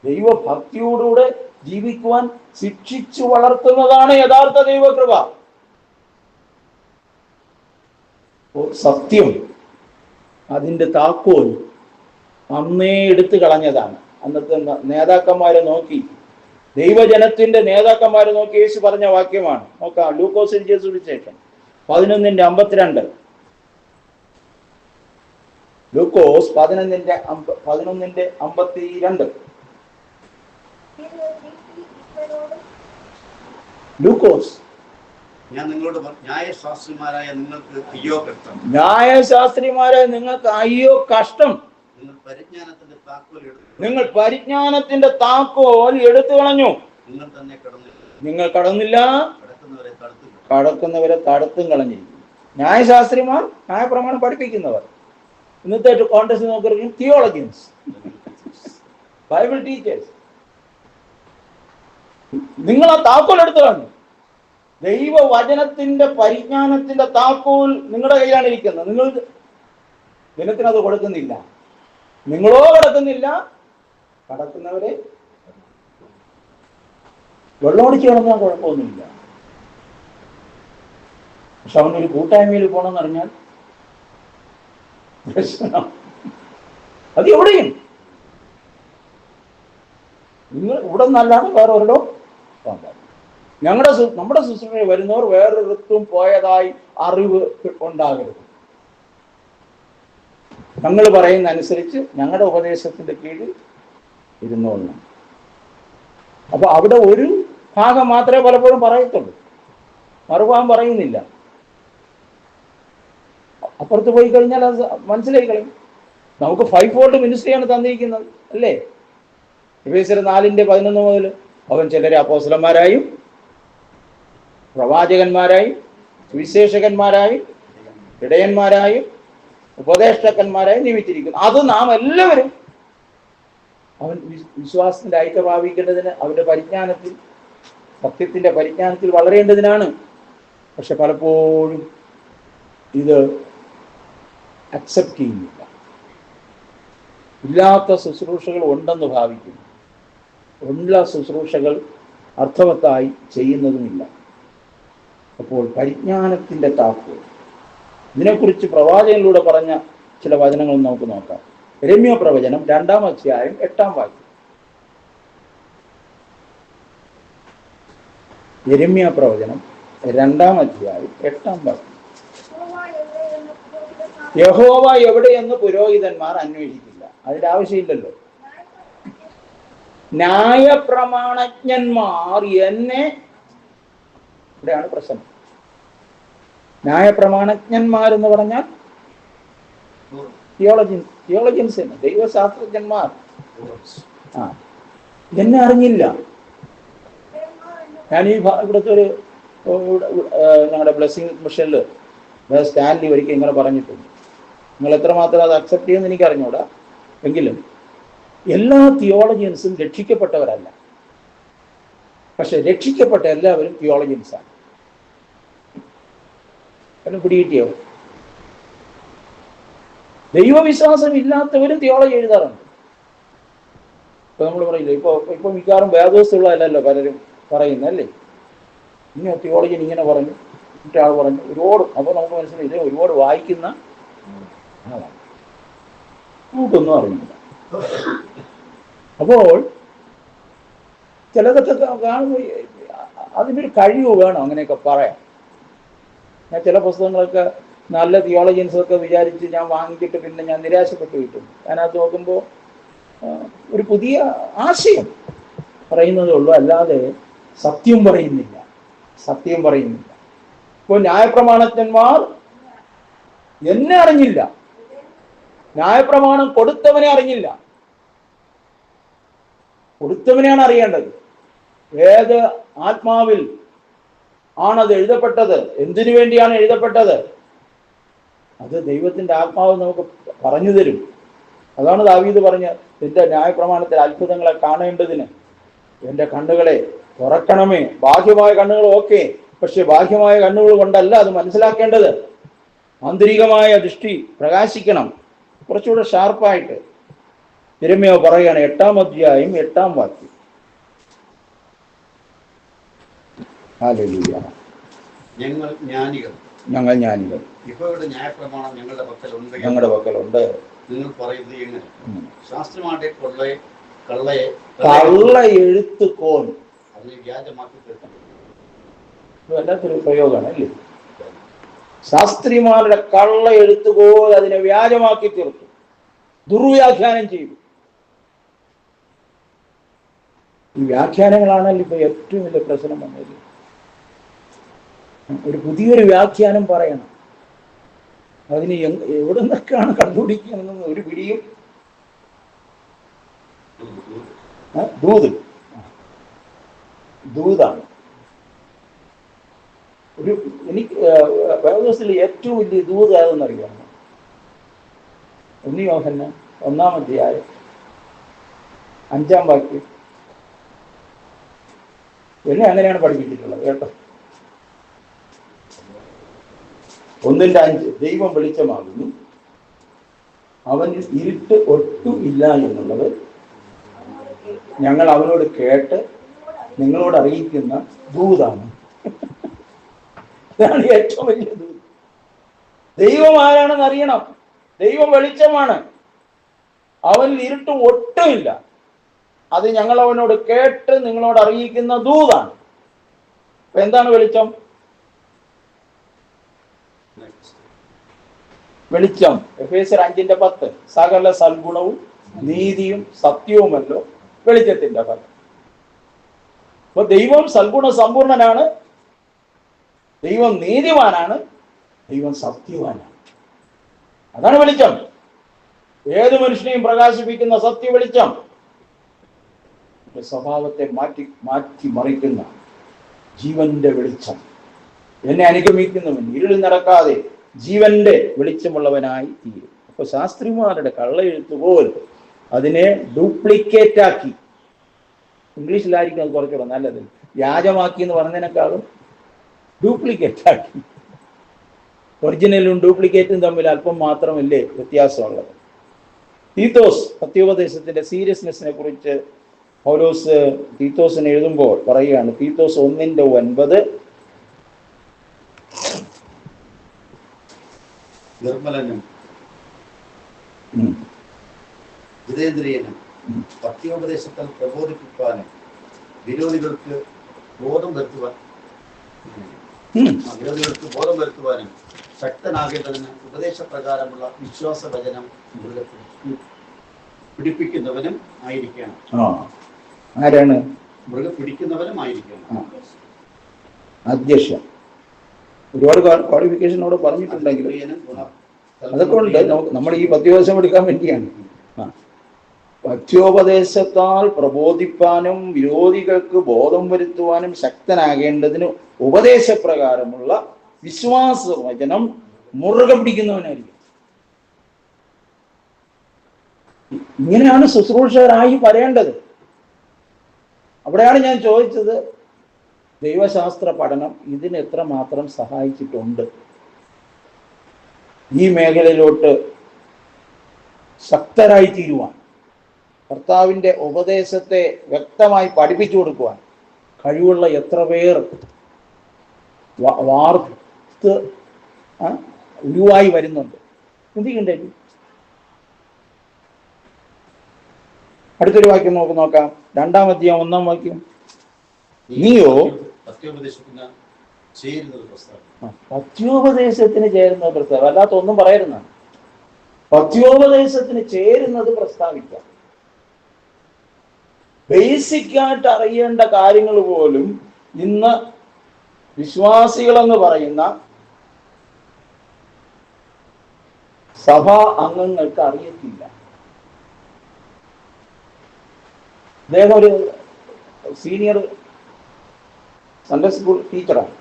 ദൈവഭക്തിയോടുകൂടെ ജീവിക്കുവാൻ ശിക്ഷിച്ചു വളർത്തുന്നതാണ് യഥാർത്ഥ ദൈവകൃപ. സത്യം അതിൻ്റെ താക്കോൽ അന്നേ എടുത്തു കളഞ്ഞതാണ്. അന്നത്തെ നേതാക്കന്മാരെ നോക്കി, ദൈവജനത്തിന്റെ നേതാക്കന്മാരെ നോക്കി യേശു പറഞ്ഞ വാക്യമാണ്. നോക്കാം, ലൂക്കോസ് എഴുതിയ സുവിശേഷം 11:52. ലൂക്കോസ് 11:52. ലൂക്കോസ് ഞാൻ നിങ്ങളോട് ന്യായശാസ്ത്രിമാരായ നിങ്ങൾക്ക് അയ്യോ കഷ്ടം, ന്യായശാസ്ത്രിമാരായ നിങ്ങൾക്ക് അയ്യോ കഷ്ടം, നിങ്ങൾ പരിജ്ഞാനത്തിന്റെ താക്കോൽ എടുത്തു കളഞ്ഞു. നിങ്ങൾ കടന്നില്ല, കടക്കുന്നവരെ തടുത്തും കളഞ്ഞിരിക്കുന്നു. ന്യായശാസ്ത്രിമാർ ന്യായപ്രമാണം പഠിപ്പിക്കുന്നവർ. ഇന്നത്തെ കോൺടെക്സ്റ്റ് നോക്കുകയാണെങ്കിൽ തിയോളജിയൻസ്, ബൈബിൾ ടീച്ചേഴ്സ്. നിങ്ങൾ ആ താക്കോൽ എടുത്തു കളഞ്ഞു. ദൈവവചനത്തിന്റെ പരിജ്ഞാനത്തിന്റെ താക്കോൽ നിങ്ങളുടെ കയ്യിലാണ് ഇരിക്കുന്നത്. നിങ്ങൾ ദിനത്തിനത് കൊടുക്കുന്നില്ല. നിങ്ങളോ കടക്കുന്നില്ല, കടക്കുന്നവരെ വെള്ളമടിച്ച് കിടന്നാൽ കുഴപ്പമൊന്നുമില്ല. പക്ഷെ അവനൊരു കൂട്ടായ്മയിൽ പോകണമെന്ന് പറഞ്ഞാൽ പ്രശ്നം. അത് എവിടെയും നിങ്ങൾ ഇവിടെ നല്ലാണ് വേറെ ഒരിടോ പോകാൻ. നമ്മുടെ ശുശ്രൂഷയിൽ വരുന്നവർ വേറൊരിടത്തും പോയതായി അറിവ് ഉണ്ടാകരുത്. ഞങ്ങൾ പറയുന്ന അനുസരിച്ച് ഞങ്ങളുടെ ഉപദേശത്തിന്റെ കീഴിൽ ഇരുന്നോളണം. അപ്പൊ അവിടെ ഒരു ഭാഗം മാത്രമേ പലപ്പോഴും പറയത്തുള്ളൂ, മറുഭാഗം പറയുന്നില്ല. അപ്പുറത്ത് പോയി കഴിഞ്ഞാൽ അത് മനസ്സിലായി കളയും. നമുക്ക് 5-fold മിനിസ്ട്രിയാണ് തന്നിരിക്കുന്നത്, അല്ലേ? എഫേസ്യർ 4:11 മുതൽ അവൻ ചിലരെ അപ്പോസ്തലന്മാരായും പ്രവാചകന്മാരായും സുവിശേഷകന്മാരായും ഇടയന്മാരായും ഉപദേഷ്ടാക്കന്മാരായി നിയമിച്ചിരിക്കുന്നു. അത് നാം എല്ലാവരും അവൻ വിശ്വാസത്തിന്റെ ഐക്യ പ്രാപിക്കേണ്ടതിന്, അവന്റെ പരിജ്ഞാനത്തിൽ, സത്യത്തിന്റെ പരിജ്ഞാനത്തിൽ വളരേണ്ടതിനാണ്. പക്ഷെ പലപ്പോഴും ഇത് അക്സെപ്റ്റ് ചെയ്യുന്നില്ല. ഇല്ലാത്ത ശുശ്രൂഷകൾ ഉണ്ടെന്ന് ഭാവിക്കുന്നു. ഉള്ള ശുശ്രൂഷകൾ അർത്ഥവത്തായി ചെയ്യുന്നതുമില്ല. അപ്പോൾ പരിജ്ഞാനത്തിന്റെ താക്കോൽ, ഇതിനെക്കുറിച്ച് പ്രവാചകനിലൂടെ പറഞ്ഞ ചില വചനങ്ങൾ നമുക്ക് നോക്കാം. യെരമ്യാ പ്രവചനം 2-ാം അധ്യായം 8-ാം വാക്യം. യെരമ്യാ പ്രവചനം 2-ാം അധ്യായം 8-ാം വാക്യം. യഹോവ എവിടെയെന്ന് പുരോഹിതന്മാർ അന്വേഷിക്കില്ല. അതിന്റെ ആവശ്യമില്ലല്ലോ. ന്യായപ്രമാണജ്ഞന്മാർ എന്നെ, ഇവിടെയാണ് പ്രശ്നം. ന്യായപ്രമാണജ്ഞന്മാരെന്ന് പറഞ്ഞാൽ തിയോളജിയൻസ് തന്നെ, ദൈവശാസ്ത്രജ്ഞന്മാർ. എന്നെ അറിഞ്ഞില്ല. ഞാൻ ഈ ഇവിടുത്തെ ഒരു ഞങ്ങളുടെ ബ്ലെസ്സിങ് മിഷനിൽ സ്റ്റാൻലി ഒരിക്കൽ ഇങ്ങനെ പറഞ്ഞിട്ടുണ്ട്. നിങ്ങൾ എത്രമാത്രം അത് അക്സെപ്റ്റ് ചെയ്യുമെന്ന് എനിക്ക് അറിഞ്ഞൂടാ. എങ്കിലും എല്ലാ തിയോളജിയൻസും രക്ഷിക്കപ്പെട്ടവരല്ല. പക്ഷെ രക്ഷിക്കപ്പെട്ട എല്ലാവരും തിയോളജിയൻസാണ്. എല്ലാം പിടികിട്ടിയോ? ദൈവവിശ്വാസം ഇല്ലാത്തവരും തിയോളജി എഴുതാറുണ്ട്. ഇപ്പൊ നമ്മൾ പറയില്ല, ഇപ്പൊ മിക്കവാറും വേദോസുള്ളതല്ലല്ലോ പലരും പറയുന്നല്ലേ. ഇങ്ങനെ തിയോളജിൻ ഇങ്ങനെ പറഞ്ഞു, മറ്റൊരാൾ പറഞ്ഞു, ഒരുപാട്. അപ്പോൾ നമുക്ക് മനസ്സിലായി ഇത് ഒരുപാട് വായിക്കുന്ന ആളാണ്, നമുക്കൊന്നും അറിയില്ല. അപ്പോൾ ചിലതൊക്കെ കാണുമ്പോൾ അതിനൊരു കഴിവ് വേണം അങ്ങനെയൊക്കെ പറയാം. ഞാൻ ചില പുസ്തകങ്ങളൊക്കെ നല്ല തിയോളജിയൻസൊക്കെ വിചാരിച്ച് ഞാൻ വാങ്ങിച്ചിട്ട് പിന്നെ ഞാൻ നിരാശപ്പെട്ടു കിട്ടും. അതിനകത്ത് നോക്കുമ്പോൾ ഒരു പുതിയ ആശയം പറയുന്നതേ ഉള്ളൂ, അല്ലാതെ സത്യം പറയുന്നില്ല. ഇപ്പോൾ ന്യായപ്രമാണജ്ഞന്മാർ എന്നെ അറിഞ്ഞില്ല, ന്യായപ്രമാണം കൊടുത്തവനെ അറിഞ്ഞില്ല. കൊടുത്തവനെയാണ് അറിയേണ്ടത്. ഏത് ആത്മാവിൽ ആണത് എഴുതപ്പെട്ടത്, എന്തിനു വേണ്ടിയാണ് എഴുതപ്പെട്ടത്, അത് ദൈവത്തിന്റെ ആത്മാവ് നമുക്ക് പറഞ്ഞു തരും. അതാണ് ദാവീദ് പറഞ്ഞ, എന്റെ ന്യായപ്രമാണത്തിൽ അത്ഭുതങ്ങളെ കാണേണ്ടതിന് എന്റെ കണ്ണുകളെ തുറക്കണമേ. ബാഹ്യമായ കണ്ണുകൾ ഓക്കെ, പക്ഷെ ബാഹ്യമായ കണ്ണുകൾ കൊണ്ടല്ല അത് മനസ്സിലാക്കേണ്ടത്. ആന്തരികമായ ദൃഷ്ടി പ്രകാശിക്കണം, കുറച്ചുകൂടെ ഷാർപ്പായിട്ട്. യിരെമ്യാവ് പറയുകയാണ്, 8-ാം അധ്യായം 8-ാം വാക്യം. ഹല്ലേലൂയ. ഞങ്ങൾ ജ്ഞാനികൾ യഹോവയുടെ ന്യായപ്രമാണം ഞങ്ങളുടെ പക്കലുണ്ട്. നിങ്ങൾ പറയുന്നത് എങ്ങനെ? ശാസ്ത്രമാരുടെ കള്ള എഴുത്തുകോൽ അതിനെ വ്യാജമാക്കി തീർക്കണം. വല്ലാത്തൊരു പ്രയോഗമാണ് അല്ലേ? ശാസ്ത്രിമാരുടെ കള്ള എഴുത്തുകോൽ അതിനെ വ്യാജമാക്കി തീർത്തു, ദുർവ്യാഖ്യാനം ചെയ്തു. ഈ വ്യാഖ്യാനങ്ങളാണല്ലോ ഇപ്പൊ ഏറ്റവും വലിയ പ്രശ്നം വന്നത്. ഒരു പുതിയൊരു വ്യാഖ്യാനം പറയണം, അതിന് എവിടെ നിന്നൊക്കെയാണ് കണ്ടുപിടിക്കുന്നത് ഒരു പിടിയും. ദൂതാണ് ഒരു, എനിക്ക് വേദോസിൽ ഏറ്റവും വലിയ ദൂത് ഏതെന്നറിയാമോ? 1 യോഹന്നാൻ 1-ാം അധ്യായം 5-ാം വാക്യം. എന്നെ അങ്ങനെയാണ് പഠിപ്പിച്ചിട്ടുള്ളത് കേട്ടോ. 1:5 ദൈവം വെളിച്ചമാകുന്നു, അവനിൽ ഇരുട്ട് ഒട്ടും ഇല്ല എന്നുള്ളത് ഞങ്ങൾ അവനോട് കേട്ട് നിങ്ങളോട് അറിയിക്കുന്ന ദൂതാണ്. ഇതാണ് ഏറ്റവും വലിയ ദൂത്. ദൈവം ആരാണെന്ന് അറിയണം. ദൈവം വെളിച്ചമാണ്, അവനിൽ ഇരുട്ട് ഒട്ടുമില്ല. അത് ഞങ്ങൾ അവനോട് കേട്ട് നിങ്ങളോട് അറിയിക്കുന്ന ദൂതാണ്. അപ്പൊ എന്താണ് വെളിച്ചം? വെളിച്ചം എഫേസ്യർ 5:10 സകല സൽഗുണവും നീതിയും സത്യവുമല്ലോ വെളിച്ചത്തിന്റെ ഫലം. അപ്പൊ ദൈവം സൽഗുണ സമ്പൂർണനാണ്, ദൈവം നീതിമാനാണ്, ദൈവം സത്യവാനാണ്. അതാണ് വെളിച്ചം. ഏത് മനുഷ്യനെയും പ്രകാശിപ്പിക്കുന്ന സത്യ വെളിച്ചം. സ്വഭാവത്തെ മാറ്റി മറിക്കുന്ന ജീവന്റെ വെളിച്ചം. എന്നെ അനുഗമിക്കുന്നവൻ ഇരുളിൽ നടക്കാതെ ജീവന്റെ വെളിച്ചമുള്ളവനായി തീരും. അപ്പൊ ശാസ്ത്രിമാരുടെ കള്ളെഴുത്തുപോൽ അതിനെ ഡ്യൂപ്ലിക്കേറ്റ് ആക്കി, ഇംഗ്ലീഷിലായിരിക്കും അത് കുറച്ചുകൂടെ നല്ലത്, വ്യാജമാക്കി എന്ന് പറഞ്ഞതിനേക്കാളും ഡ്യൂപ്ലിക്കേറ്റ് ആക്കി. ഒറിജിനലും ഡ്യൂപ്ലിക്കേറ്റും തമ്മിൽ അല്പം മാത്രമല്ലേ വ്യത്യാസമുള്ളത്. തീത്തോസ് സത്യോപദേശത്തിന്റെ സീരിയസ്നെസ്സിനെ കുറിച്ച് പൗലോസ് തീത്തോസിനെ എഴുതുമ്പോൾ പറയുകയാണ്, തീത്തോസ് 1:9 നിർമ്മലനും ജിതേന്ദ്രിയനും സത്യോപദേശത്താൽ പ്രബോധിപ്പിക്കാനും വിരോധികൾക്ക് ബോധം വരുത്തുവാനും ശക്തനാകേണ്ടതിന് ഉപദേശപ്രകാരമുള്ള വിശ്വാസവചനം പിടിപ്പിക്കുന്നവനും ആയിരിക്കണം. ആരാണ്? മൃഗ പിടിക്കുന്നവനും ആയിരിക്കണം. അധ്യക്ഷൻ ഒരുപാട് ക്വാളിഫിക്കേഷനോട് പറഞ്ഞിട്ടുണ്ടെങ്കിൽ അതൊക്കെ ഉണ്ട്. നമ്മൾ ഈ പത്യോപദേശം എടുക്കാൻ വേണ്ടിയാണ്. പത്യോപദേശത്താൽ പ്രബോധിപ്പാനും വിരോധികൾക്ക് ബോധം വരുത്തുവാനും ശക്തനാകേണ്ടതിന് ഉപദേശപ്രകാരമുള്ള വിശ്വാസവചനം മുറുകെ പിടിക്കുന്നവനായിരിക്കും. ഇങ്ങനെയാണ് ശുശ്രൂഷകരായി വരേണ്ടത്. അവിടെയാണ് ഞാൻ ചോദിച്ചത്, ദൈവശാസ്ത്ര പഠനം ഇതിന് എത്രമാത്രം സഹായിച്ചിട്ടുണ്ട്? ഈ മേഖലയിലോട്ട് ശക്തരായി തീരുവാൻ, കർത്താവിൻ്റെ ഉപദേശത്തെ വ്യക്തമായി പഠിപ്പിച്ചു കൊടുക്കുവാൻ കഴിവുള്ള എത്ര പേർ വാർത്ത് ഉരുവായി വരുന്നുണ്ട്. ചിന്തിക്കണ്ടേ? അടുത്തൊരു വാക്യം നോക്കാം. 2-ാം അധ്യായം 1-ാം വാക്യം. നീയോ പത്യോപദേശത്തിന് ചേരുന്നത് പ്രസ്താവം, അല്ലാത്ത ഒന്നും പറയരുതാണ്. പത്യോപദേശത്തിന് ചേരുന്നത് പ്രസ്താവിക്കാം. ബേസിക്കായിട്ട് അറിയേണ്ട കാര്യങ്ങൾ പോലും ഇന്ന് വിശ്വാസികളെന്ന് പറയുന്ന സഭാ അംഗങ്ങൾക്ക് അറിയത്തില്ല. അദ്ദേഹം ഒരു സീനിയർ സൺഡേ സ്കൂൾ ടീച്ചറാണ്.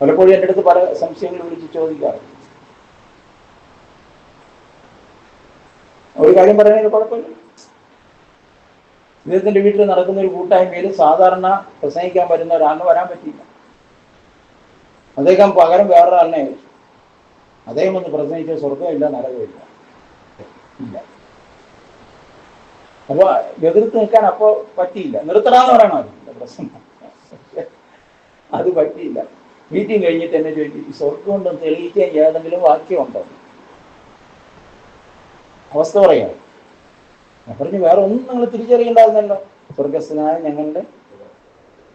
പലപ്പോഴും എൻ്റെ അടുത്ത് പല സംശയങ്ങൾ വിളിച്ച് ചോദിക്കാറ്. ഒരു കാര്യം പറയുന്നതിന് കുഴപ്പമില്ല. ഇദ്ദേഹത്തിൻ്റെ വീട്ടിൽ നടക്കുന്ന ഒരു കൂട്ടായ്മയിൽ സാധാരണ പ്രസംഗിക്കാൻ വരുന്ന ഒരാളിന് വരാൻ പറ്റിയില്ല. അദ്ദേഹം പകരം വേറൊരാളിനെ അയച്ചു. അദ്ദേഹം ഒന്ന് പ്രസംഗിച്ച സ്വർഗമില്ല നരകമില്ല ഇല്ല. അപ്പൊ എതിർത്ത് നിൽക്കാൻ അപ്പൊ പറ്റിയില്ല. നിർത്തണമെന്ന് പറയണമല്ലോ പ്രശ്നം. അത് പറ്റിയില്ല. മീറ്റിംഗ് കഴിഞ്ഞിട്ട് എന്നെ ചോദിച്ചു, സ്വർഗം ഉണ്ടെന്ന് തെളിയിക്കാൻ ഏതെങ്കിലും വാക്യമുണ്ടോ? അവസ്ഥ പറയാം. ഞാൻ പറഞ്ഞു, വേറെ ഒന്നും നിങ്ങൾ തിരിച്ചറിയണ്ടായിരുന്നല്ലോ. സ്വർഗസ്ഥനായ ഞങ്ങളുടെ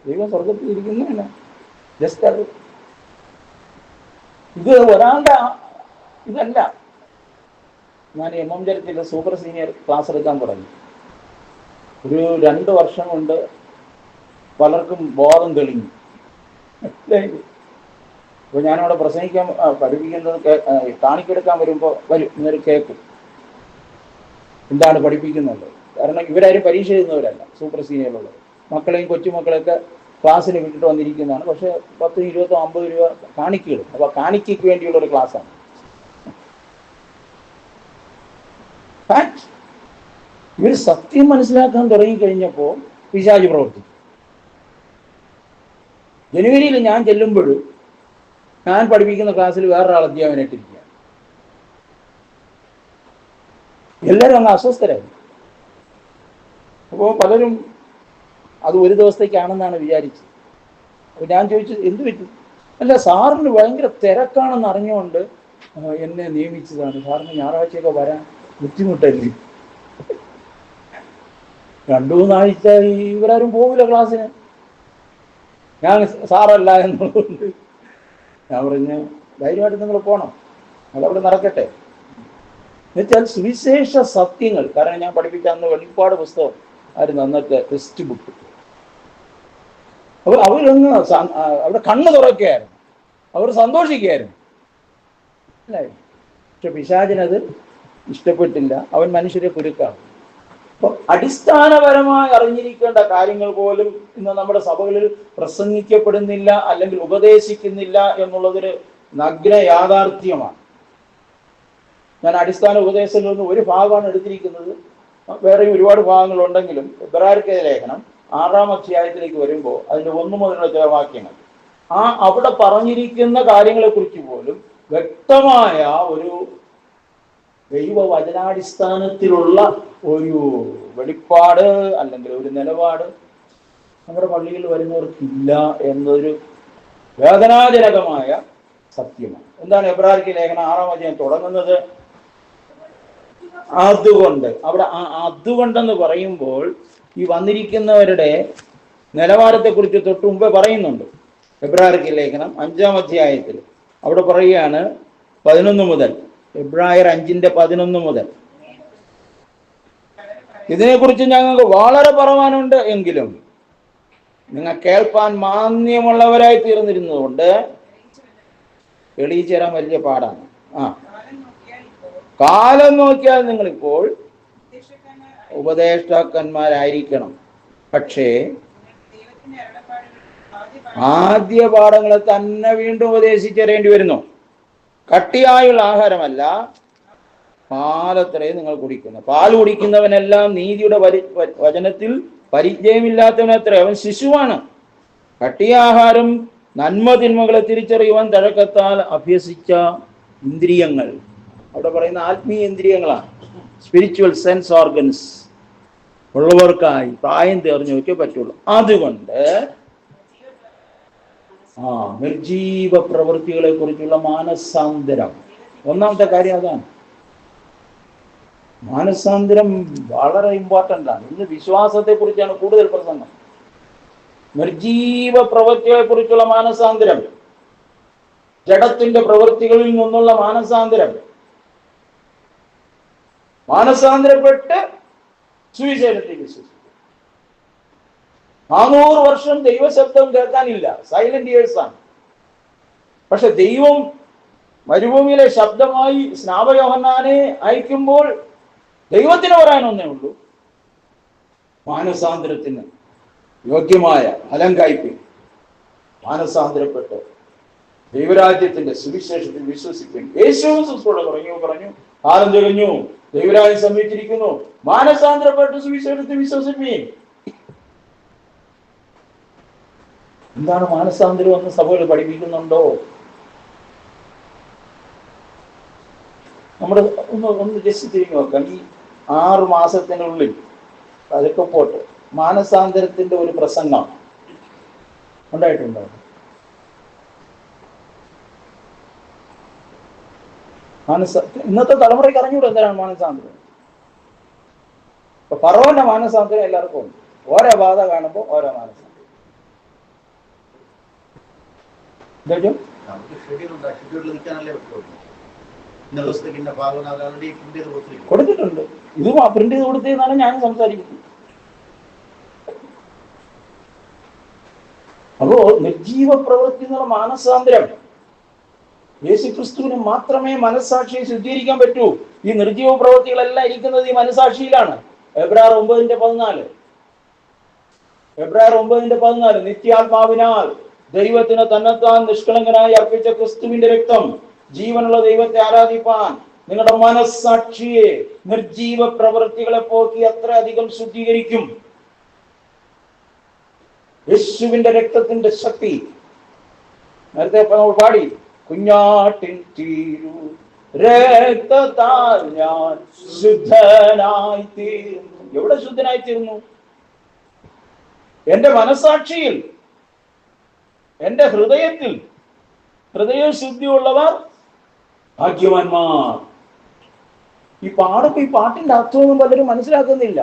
ദൈവം സ്വർഗത്തിൽ ഇരിക്കുന്നതല്ല. ജസ്റ്റ് അത് ഇത് ഒരാളുടെ ഇതല്ല. ഞാൻ MM ചരിത്രത്തിലെ സൂപ്പർ സീനിയർ ക്ലാസ് എടുക്കാൻ തുടങ്ങി. ഒരു 2 വർഷം കൊണ്ട് പലർക്കും ബോധം തെളിഞ്ഞു. അപ്പോൾ ഞാനവിടെ പ്രസംഗിക്കാൻ പഠിപ്പിക്കുന്നത് കാണിക്കെടുക്കാൻ വരുമ്പോൾ ഇന്നൊരു കേൾക്കും എന്താണ് പഠിപ്പിക്കുന്നത്. കാരണം ഇവരാരും പരീക്ഷ എഴുതുന്നവരല്ല, സൂപ്പർ സീനിയറുള്ളത്. മക്കളെയും കൊച്ചുമക്കളെയൊക്കെ ക്ലാസ്സിന് വിട്ടിട്ട് വന്നിരിക്കുന്നതാണ്. പക്ഷേ 10, 20, 50 രൂപ കാണിക്കകൾ. അപ്പോൾ കാണിക്കയ്ക്ക് വേണ്ടിയുള്ളൊരു ക്ലാസ്സാണ്. ഇവർ സത്യം മനസ്സിലാക്കാൻ തുടങ്ങിക്കഴിഞ്ഞപ്പോൾ പിശാച് പ്രവർത്തിക്കും. ജനുവരിയിൽ ഞാൻ ചെല്ലുമ്പോഴും ഞാൻ പഠിപ്പിക്കുന്ന ക്ലാസ്സിൽ വേറൊരാൾ അധ്യാപനമായിട്ടിരിക്കുക. എല്ലാവരും അങ്ങ് അസ്വസ്ഥരായി. അപ്പോൾ പലരും അത് ഒരു ദിവസത്തേക്കാണെന്നാണ് വിചാരിച്ചത്. അപ്പോൾ ഞാൻ ചോദിച്ചു, എന്ത് പറ്റും? അല്ല, സാറിന് ഭയങ്കര തിരക്കാണെന്ന് അറിഞ്ഞുകൊണ്ട് എന്നെ നിയമിച്ചതാണ്. സാറിന് ഞായറാഴ്ചയൊക്കെ വരാൻ ബുദ്ധിമുട്ടല്ലേ? 2-3 ആഴ്ച ഇവരാരും പോകില്ല ക്ലാസ്സിന്. ഞാൻ സാറല്ല എന്നുള്ളതുകൊണ്ട് ഞാൻ പറഞ്ഞു, ധൈര്യമായിട്ട് നിങ്ങൾ പോകണം, അതവിടെ നടക്കട്ടെ. എന്നുവെച്ചാൽ സുവിശേഷ സത്യങ്ങൾ, കാരണം ഞാൻ പഠിപ്പിച്ച അന്ന് വെളിപ്പാട് പുസ്തകം ആയിരുന്നു അന്നത്തെ ടെക്സ്റ്റ് ബുക്ക്. അപ്പോൾ അവരൊന്ന് അവിടെ കണ്ണ് തുറക്കുകയായിരുന്നു, അവർ സന്തോഷിക്കുകയായിരുന്നു. അല്ലേ? പക്ഷെ പിശാചിനത് ഇഷ്ടപ്പെട്ടില്ല. അവൻ മനുഷ്യരെ കുരുക്കാണ്. അപ്പോൾ അടിസ്ഥാനപരമായി അറിഞ്ഞിരിക്കേണ്ട കാര്യങ്ങൾ പോലും ഇന്ന് നമ്മുടെ സഭകളിൽ പ്രസംഗിക്കപ്പെടുന്നില്ല, അല്ലെങ്കിൽ ഉപദേശിക്കുന്നില്ല എന്നുള്ളതൊരു നഗ്ന യാഥാർത്ഥ്യമാണ്. ഞാൻ അടിസ്ഥാന ഉപദേശത്തിൽ നിന്ന് ഒരു ഭാഗമാണ് എടുത്തിരിക്കുന്നത്. വേറെയും ഒരുപാട് ഭാഗങ്ങളുണ്ടെങ്കിലും എബ്രായർക്കെതിരെ ലേഖനം 6-ാം അധ്യായത്തിലേക്ക് വരുമ്പോൾ അതിൻ്റെ 1 മുതലുള്ള ചില വാക്യങ്ങൾ, അവിടെ പറഞ്ഞിരിക്കുന്ന കാര്യങ്ങളെക്കുറിച്ച് പോലും വ്യക്തമായ ഒരു ദൈവവചനാടിസ്ഥാനത്തിലുള്ള ഒരു വെളിപ്പാട് അല്ലെങ്കിൽ ഒരു നിലപാട് നമ്മുടെ പള്ളിയിൽ വരുന്നവർക്കില്ല എന്നൊരു വേദനാജനകമായ സത്യമാണ്. എന്താണ് എബ്രായർക്ക് ലേഖനം 6-ാം അധ്യായം തുടങ്ങുന്നത്? അതുകൊണ്ട്. അവിടെ അതുകൊണ്ടെന്ന് പറയുമ്പോൾ ഈ വന്നിരിക്കുന്നവരുടെ നിലവാരത്തെക്കുറിച്ച് തൊട്ട് മുമ്പേ പറയുന്നുണ്ട്. എബ്രായർക്ക് ലേഖനം 5-ാം അധ്യായത്തിൽ അവിടെ പറയുകയാണ് 11 മുതൽ, എബ്രായർ 5:11 മുതൽ, ഇതിനെക്കുറിച്ച് ഞങ്ങൾക്ക് വളരെ പറവാനുണ്ട്, എങ്കിലും നിങ്ങൾ കേൾപ്പാൻ മാന്യമുള്ളവരായി തീർന്നിരുന്നതുകൊണ്ട് എളിയിച്ചേരാൻ വലിയ പാടാണ്. കാലം നോക്കിയാൽ നിങ്ങളിപ്പോൾ ഉപദേഷ്ടാക്കന്മാരായിരിക്കണം. പക്ഷേ ആദ്യ പാഠങ്ങളെ തന്നെ വീണ്ടും ഉപദേശിച്ചേരേണ്ടി വരുന്നു. കട്ടിയായുള്ള ആഹാരമല്ല, പാലത്രേ നിങ്ങൾ കുടിക്കുന്നു. പാൽ കുടിക്കുന്നവനെല്ലാം നീതിയുടെ വചനത്തിൽ പരിചയമില്ലാത്തവനത്രേ, അവൻ ശിശുവാണ്. കട്ടിയാഹാരം നന്മ തിന്മകളെ തിരിച്ചറിയുവാൻ തഴക്കത്താൽ അഭ്യസിച്ച ഇന്ദ്രിയങ്ങൾ, അവിടെ പറയുന്ന ആത്മീയ ഇന്ദ്രിയങ്ങളാണ്, സ്പിരിച്വൽ സെൻസ് ഓർഗൻസ് ഉള്ളവർക്കായി പ്രായം തെറിഞ്ഞൊക്കെ പറ്റുള്ളൂ. അതുകൊണ്ട് നിർജീവ പ്രവൃത്തികളെ കുറിച്ചുള്ള മാനസാന്തരം, ഒന്നാമത്തെ കാര്യം അതാണ്. മാനസാന്തരം വളരെ ഇമ്പോർട്ടൻ്റ് ആണ്. ഇന്ന് വിശ്വാസത്തെ കുറിച്ചാണ് കൂടുതൽ പ്രസംഗം. നിർജീവ പ്രവൃത്തികളെ കുറിച്ചുള്ള മാനസാന്തരം, ജഡത്തിന്റെ പ്രവൃത്തികളിൽ നിന്നുള്ള മാനസാന്തരം, മാനസാന്തരപ്പെട്ട് സുവിശേഷത്തിൽ വിശ്വസിക്കും. 400 വർഷം ദൈവശബ്ദം കേൾക്കാനില്ല, സൈലന്റ് ഇയേഴ്സ് ആണ്. പക്ഷെ ദൈവം മരുഭൂമിയിലെ ശബ്ദമായി സ്നാപകയോഹന്നാനെ അയക്കുമ്പോൾ ദൈവത്തിന് പറയാനൊന്നേ ഉള്ളൂ, മാനസാന്തരത്തിന് യോഗ്യമായ അലങ്കായ്പ. മാനസാന്തരപ്പെട്ട് ദൈവരാജ്യത്തിന്റെ സുവിശേഷത്തിൽ വിശ്വസിക്കും. യേശുക്രിസ്തു പറഞ്ഞു കാലം തികഞ്ഞു, ദൈവരാജ്യം സമീപിച്ചിരിക്കുന്നു, മാനസാന്തരപ്പെട്ട് സുവിശേഷത്തിൽ വിശ്വസിപ്പീൻ. എന്താണ് മാനസാന്തരം എന്ന് സഭകൾ പഠിപ്പിക്കുന്നുണ്ടോ? നമ്മുടെ ഒന്ന് ജസ്റ്റ് തിരിഞ്ഞു നോക്കാം. ഈ 6 മാസത്തിനുള്ളിൽ അതൊക്കെ പോട്ടെ, മാനസാന്തരത്തിന്റെ ഒരു പ്രസംഗം ഉണ്ടായിട്ടുണ്ടോ? ഇന്നത്തെ തലമുറയ്ക്ക് അറിഞ്ഞൂടെ എന്തിനാണ് മാനസാന്തരം. ഇപ്പൊ ഫറവോന്റെ മാനസാന്തരം എല്ലാവർക്കും ഉണ്ട്. ഓരോ ബാധ കാണുമ്പോൾ ഓരോ മാനസാന്തരം. കൊടുത്തിട്ടുണ്ട്. ഇത് പ്രിന്റ് ചെയ്ത് കൊടുത്തതെന്നാണ് ഞാൻ സംസാരിക്കുന്നത്. അപ്പോ നിർജീവ പ്രവൃത്തി എന്നുള്ള മാനസാന്തരം, യേശുക്രിസ്തുവിന് മാത്രമേ മനസ്സാക്ഷിയെ ശുദ്ധീകരിക്കാൻ പറ്റൂ. ഈ നിർജീവ പ്രവൃത്തികളെല്ലാം ഇരിക്കുന്നത് ഈ മനസ്സാക്ഷിയിലാണ്. എബ്രായർ 9:14 നിത്യാത്മാവിനാൽ ദൈവത്തിന് തന്നെത്താൻ നിഷ്കളങ്കനായി അർപ്പിച്ച ക്രിസ്തുവിന്റെ രക്തം ജീവനുള്ള ദൈവത്തെ ആരാധിപ്പാൻ നിങ്ങളുടെ മനസ്സാക്ഷിയെ നിർജീവ പ്രവൃത്തികളെ പോക്കി അത്ര അധികം ശുദ്ധീകരിക്കും. യേശുവിന്റെ രക്തത്തിന്റെ ശക്തി നേരത്തെ പാടി, കുഞ്ഞാട്ടിൻ തീരു രക്തത്താൽ ഞാൻ ശുദ്ധനായി തീർന്നു. എവിടെ ശുദ്ധനായി തീർന്നു? എന്റെ മനസ്സാക്ഷിയിൽ, എന്റെ ഹൃദയത്തിൽ. ഹൃദയശുദ്ധിയുള്ളവർ ഭാഗ്യവാന്മാർ. ഈ പാട്ടിന്റെ അർത്ഥമൊന്നും പലരും മനസ്സിലാക്കുന്നില്ല.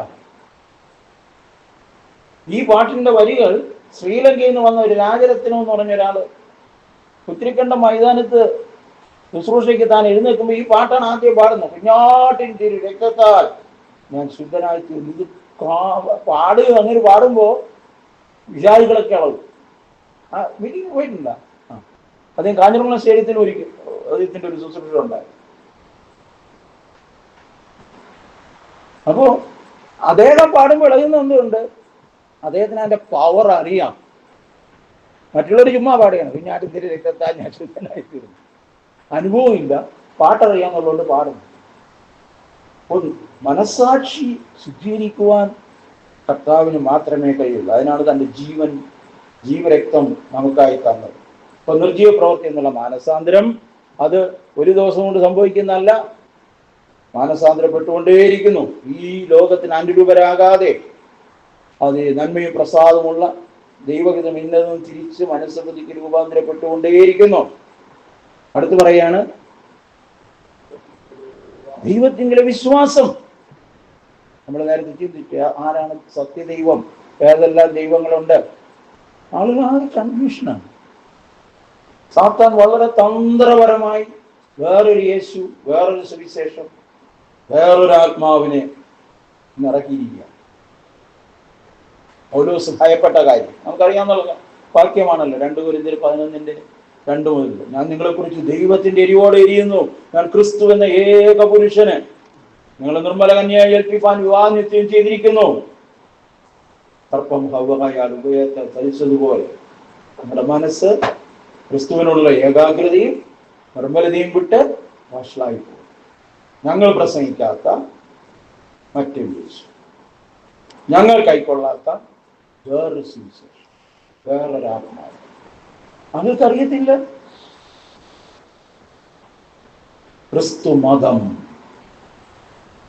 ഈ പാട്ടിന്റെ വരികൾ ശ്രീലങ്കയിൽ നിന്ന് വന്ന ഒരു രാജരത്നം എന്ന് പറഞ്ഞ ഒരാള് പുത്തിരിക്കണ്ട മൈതാനത്ത് ശുശ്രൂഷയ്ക്ക് താൻ എഴുന്നേൽക്കുമ്പോൾ ഈ പാട്ടാണ് ആദ്യം പാടുന്നത്. കുഞ്ഞാട്ടിൻ തിരു രക്തത്താൽ ഞാൻ ശുദ്ധനായി തീർന്നു. ഇത് അങ്ങനെ പാടുമ്പോ വിചാരികളൊക്കെ അളവ് വീട്ടിൽ പോയിട്ടില്ല. അദ്ദേഹം കാഞ്ഞിരംകുളം സ്റ്റേഡിയത്തിൽ ഒരിക്കൽ അദ്ദേഹത്തിന്റെ ഒരു ശുശ്രൂഷ ഉണ്ടായി. അപ്പോ അദ്ദേഹം പാടുമ്പോൾ ഇളകുന്ന എന്തുകൊണ്ട്? അദ്ദേഹത്തിന് അതിന്റെ പവർ അറിയാം. മറ്റുള്ളവർ ചുമ്മാ പാടുകയാണ്, കുഞ്ഞാട്ടിന്റെ രക്തത്താൽ ഞാൻ ശുദ്ധനായി തീർന്നു. അനുഭവം ഇല്ല, പാട്ടറിയാന്നുള്ളതുകൊണ്ട് പാടുന്നു. അപ്പോൾ മനസ്സാക്ഷി ശുദ്ധീകരിക്കുവാൻ കർത്താവിന് മാത്രമേ കഴിയുള്ളൂ. അതിനാണ് തന്റെ ജീവരക്തം നമുക്കായി തന്നത്. ഇപ്പൊ നിർജീവ പ്രവൃത്തി എന്നുള്ള മാനസാന്തരം അത് ഒരു ദിവസം കൊണ്ട് സംഭവിക്കുന്നതല്ല, മാനസാന്തരപ്പെട്ടുകൊണ്ടേയിരിക്കുന്നു. ഈ ലോകത്തിന് അനുരൂപരാകാതെ അത് നന്മയും പ്രസാദമുള്ള ദൈവഹിതം ഇന്നതും തിരിച്ച് മനസ്സബുദ്ധിക്ക് രൂപാന്തരപ്പെട്ടുകൊണ്ടേയിരിക്കുന്നു. അടുത്ത് പറയാണ് ദൈവത്തിൻ്റെ വിശ്വാസം. നമ്മൾ നേരത്തെ ചിന്തിക്കുക, ആരാണ് സത്യദൈവം, ഏതെല്ലാം ദൈവങ്ങളുണ്ട്? ആളുകൾ ആകെ കൺഫ്യൂഷനാണ്. സാത്താൻ വളരെ തന്ത്രപരമായി വേറൊരു യേശു, വേറൊരു സുവിശേഷം, വേറൊരു ആത്മാവിനെ ഇറക്കിയിരിക്കുക. പൗലോസ് ഭയപ്പെട്ട കാര്യം നമുക്കറിയാവുന്ന വാക്യമാണല്ലോ. 2 കൊരിന്ത്യർ 11:2 മുതൽ, ഞാൻ നിങ്ങളെക്കുറിച്ച് ദൈവത്തിന്റെ എരിവോടെ എരിയുന്നു, ഞാൻ ക്രിസ്തു എന്ന ഏക പുരുഷന് നിങ്ങൾ നിർമ്മല കന്യയായി ഏൽപ്പിപ്പാൻ വിവാഹം നിശ്ചയം ചെയ്തിരിക്കുന്നു. സർപ്പം ഹവ്വയാൽ ഉഭയത്തെ ചലിച്ചതുപോലെ നമ്മുടെ മനസ്സ് ക്രിസ്തുവിനുള്ള ഏകാഗ്രതയും നിർമ്മലതയും വിട്ട് വഷളായി പോകും. ഞങ്ങൾ പ്രസംഗിക്കാത്ത മറ്റൊരു യേശു, ഞങ്ങൾ കൈക്കൊള്ളാത്ത വേറൊരു സുവിശേഷം, വേറൊരാത്മാവ് അവർക്കറിയത്തില്ല. ക്രിസ്തു മതം,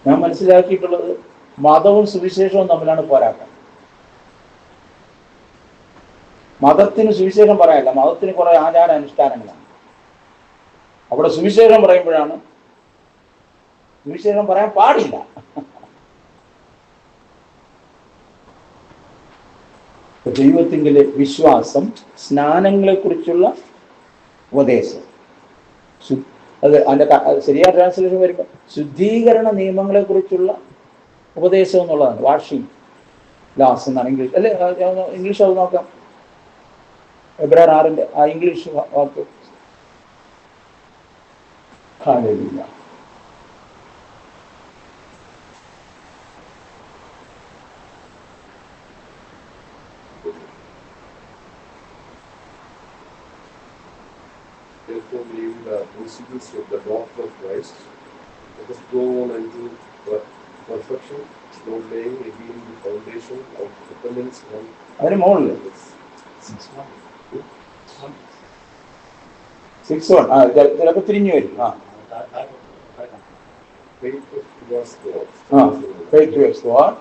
ഞാൻ മനസ്സിലാക്കിയിട്ടുള്ളത് മതവും സുവിശേഷവും തമ്മിലാണ് പോരാട്ടം. മതത്തിന് സുവിശേഷം പറയാല്ല, മതത്തിന് കുറെ ആചാര അനുഷ്ഠാനങ്ങളാണ്. അവിടെ സുവിശേഷം പറയുമ്പോഴാണ് സുവിശേഷം പറയാൻ പാടില്ല. ദൈവത്തിങ്കിലെ വിശ്വാസം, സ്നാനങ്ങളെ കുറിച്ചുള്ള ഉപദേശം, അത് അതിൻ്റെ ശരിയായ ട്രാൻസ്ലേഷൻ വരുമ്പോൾ ശുദ്ധീകരണ നിയമങ്ങളെ കുറിച്ചുള്ള ഉപദേശം എന്നുള്ളതാണ്. വാഷിംഗ് ലാസ് എന്നാണ് ഇംഗ്ലീഷ്, അല്ലെ ഇംഗ്ലീഷ് അത് നോക്കാം. എബ്രായർ 6 ആ English walk. Hallelujah. Therefore, leaving the principles of the doctrine of Christ, let us go on unto perfection, not laying again the foundation of dependence on അതിന് മുകളിൽ others. 6:1 ചിലപ്പോൾ തിരിഞ്ഞു വരും. Faith towards God. Faith towards God.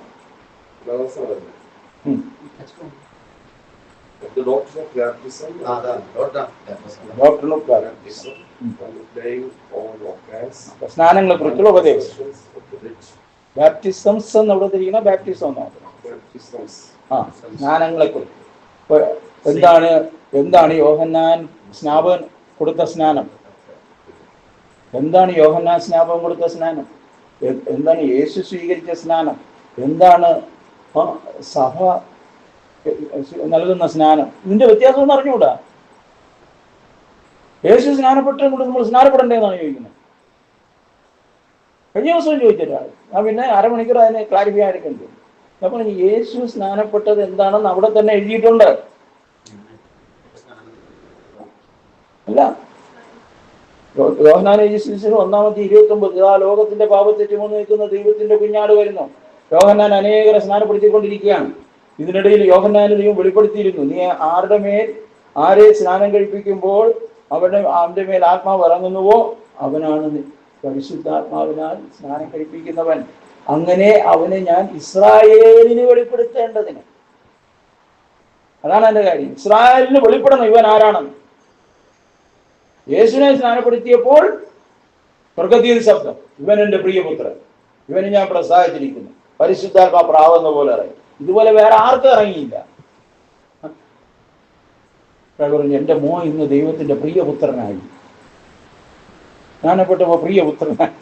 The doctrine of baptism, Doctrine of baptism. and laying on of hands, സ്നാനങ്ങളെ കുറിച്ചുള്ള ഉപദേശം. of the rich baptisms എന്ന് അവിടെ തിരിക്കുന്ന ബാപ്റ്റിസം എന്നാണ്. baptisms. സ്നാനങ്ങളെ കുറിച്ച് എന്താണ് യോഹന്നാൻ സ്നാപകൻ കൊടുത്ത സ്നാനം? എന്താണ് യോഹന്നാൻ സ്നാപകൻ കൊടുത്ത സ്നാനം? എന്താണ് യേശു സ്വീകരിച്ച സ്നാനം? എന്താണ് സഭ നൽകുന്ന സ്നാനം? ഇതിന്റെ വ്യത്യാസം ഒന്ന് അറിഞ്ഞുകൂടാ? യേശു സ്നാനപ്പെട്ടതുകൊണ്ട് നമ്മൾ സ്നാനപ്പെടേണ്ടതെന്നാണ് ചോദിക്കുന്നത്. കഴിഞ്ഞ ദിവസവും ചോദിച്ചൊരാൾ, പിന്നെ അരമണിക്കൂർ അതിനെ ക്ലാരിഫൈ ആയിരിക്കുന്നുണ്ട്. അപ്പോൾ യേശു സ്നാനപ്പെട്ടത് എന്താണെന്ന് അവിടെ തന്നെ എഴുതിയിട്ടുണ്ട്. അല്ല, യോഹന്നാൻ 1:29 ആ ലോകത്തിന്റെ പാപത്തെ ചുമന്ന് നിൽക്കുന്ന ദൈവത്തിന്റെ കുഞ്ഞാട് വരുന്നു. യോഹന്നാൻ അനേകരെ സ്നാനപ്പെടുത്തിക്കൊണ്ടിരിക്കുകയാണ്. ഇതിനിടയിൽ യോഹന്നാന് ദൈവം വെളിപ്പെടുത്തിയിരുന്നു, നീ ആരെ സ്നാനം കഴിപ്പിക്കുമ്പോൾ അവന്റെ മേൽ ആത്മാവ് ഇറങ്ങുന്നുവോ അവനാണ് പരിശുദ്ധാത്മാവിനാൽ സ്നാനം കഴിപ്പിക്കുന്നവൻ. അങ്ങനെ അവനെ ഞാൻ ഇസ്രായേലിന് വെളിപ്പെടുത്തേണ്ടതിന്. അതാണ് എന്റെ കാര്യം. ഇസ്രായേലിന് വെളിപ്പെടണം ഇവൻ ആരാണെന്ന്. യേശുവിനെ സ്നാനപ്പെടുത്തിയപ്പോൾ സ്വർഗ്ഗത്തിൽ ശബ്ദം, ഇവൻ എൻ്റെ പ്രിയപുത്രൻ, ഇവന് ഞാൻ പ്രസാദിച്ചിരിക്കുന്നു, പരിശുദ്ധാത്മാ പ്രാവുന്ന പോലെ ഇറങ്ങി. ഇതുപോലെ വേറെ ആർക്കും ഇറങ്ങിയില്ല. പറഞ്ഞു, എൻ്റെ മോൻ ഇന്ന് ദൈവത്തിന്റെ പ്രിയപുത്രനായി. സ്നാനപ്പെട്ടപ്പോ പ്രിയപുത്രനായി.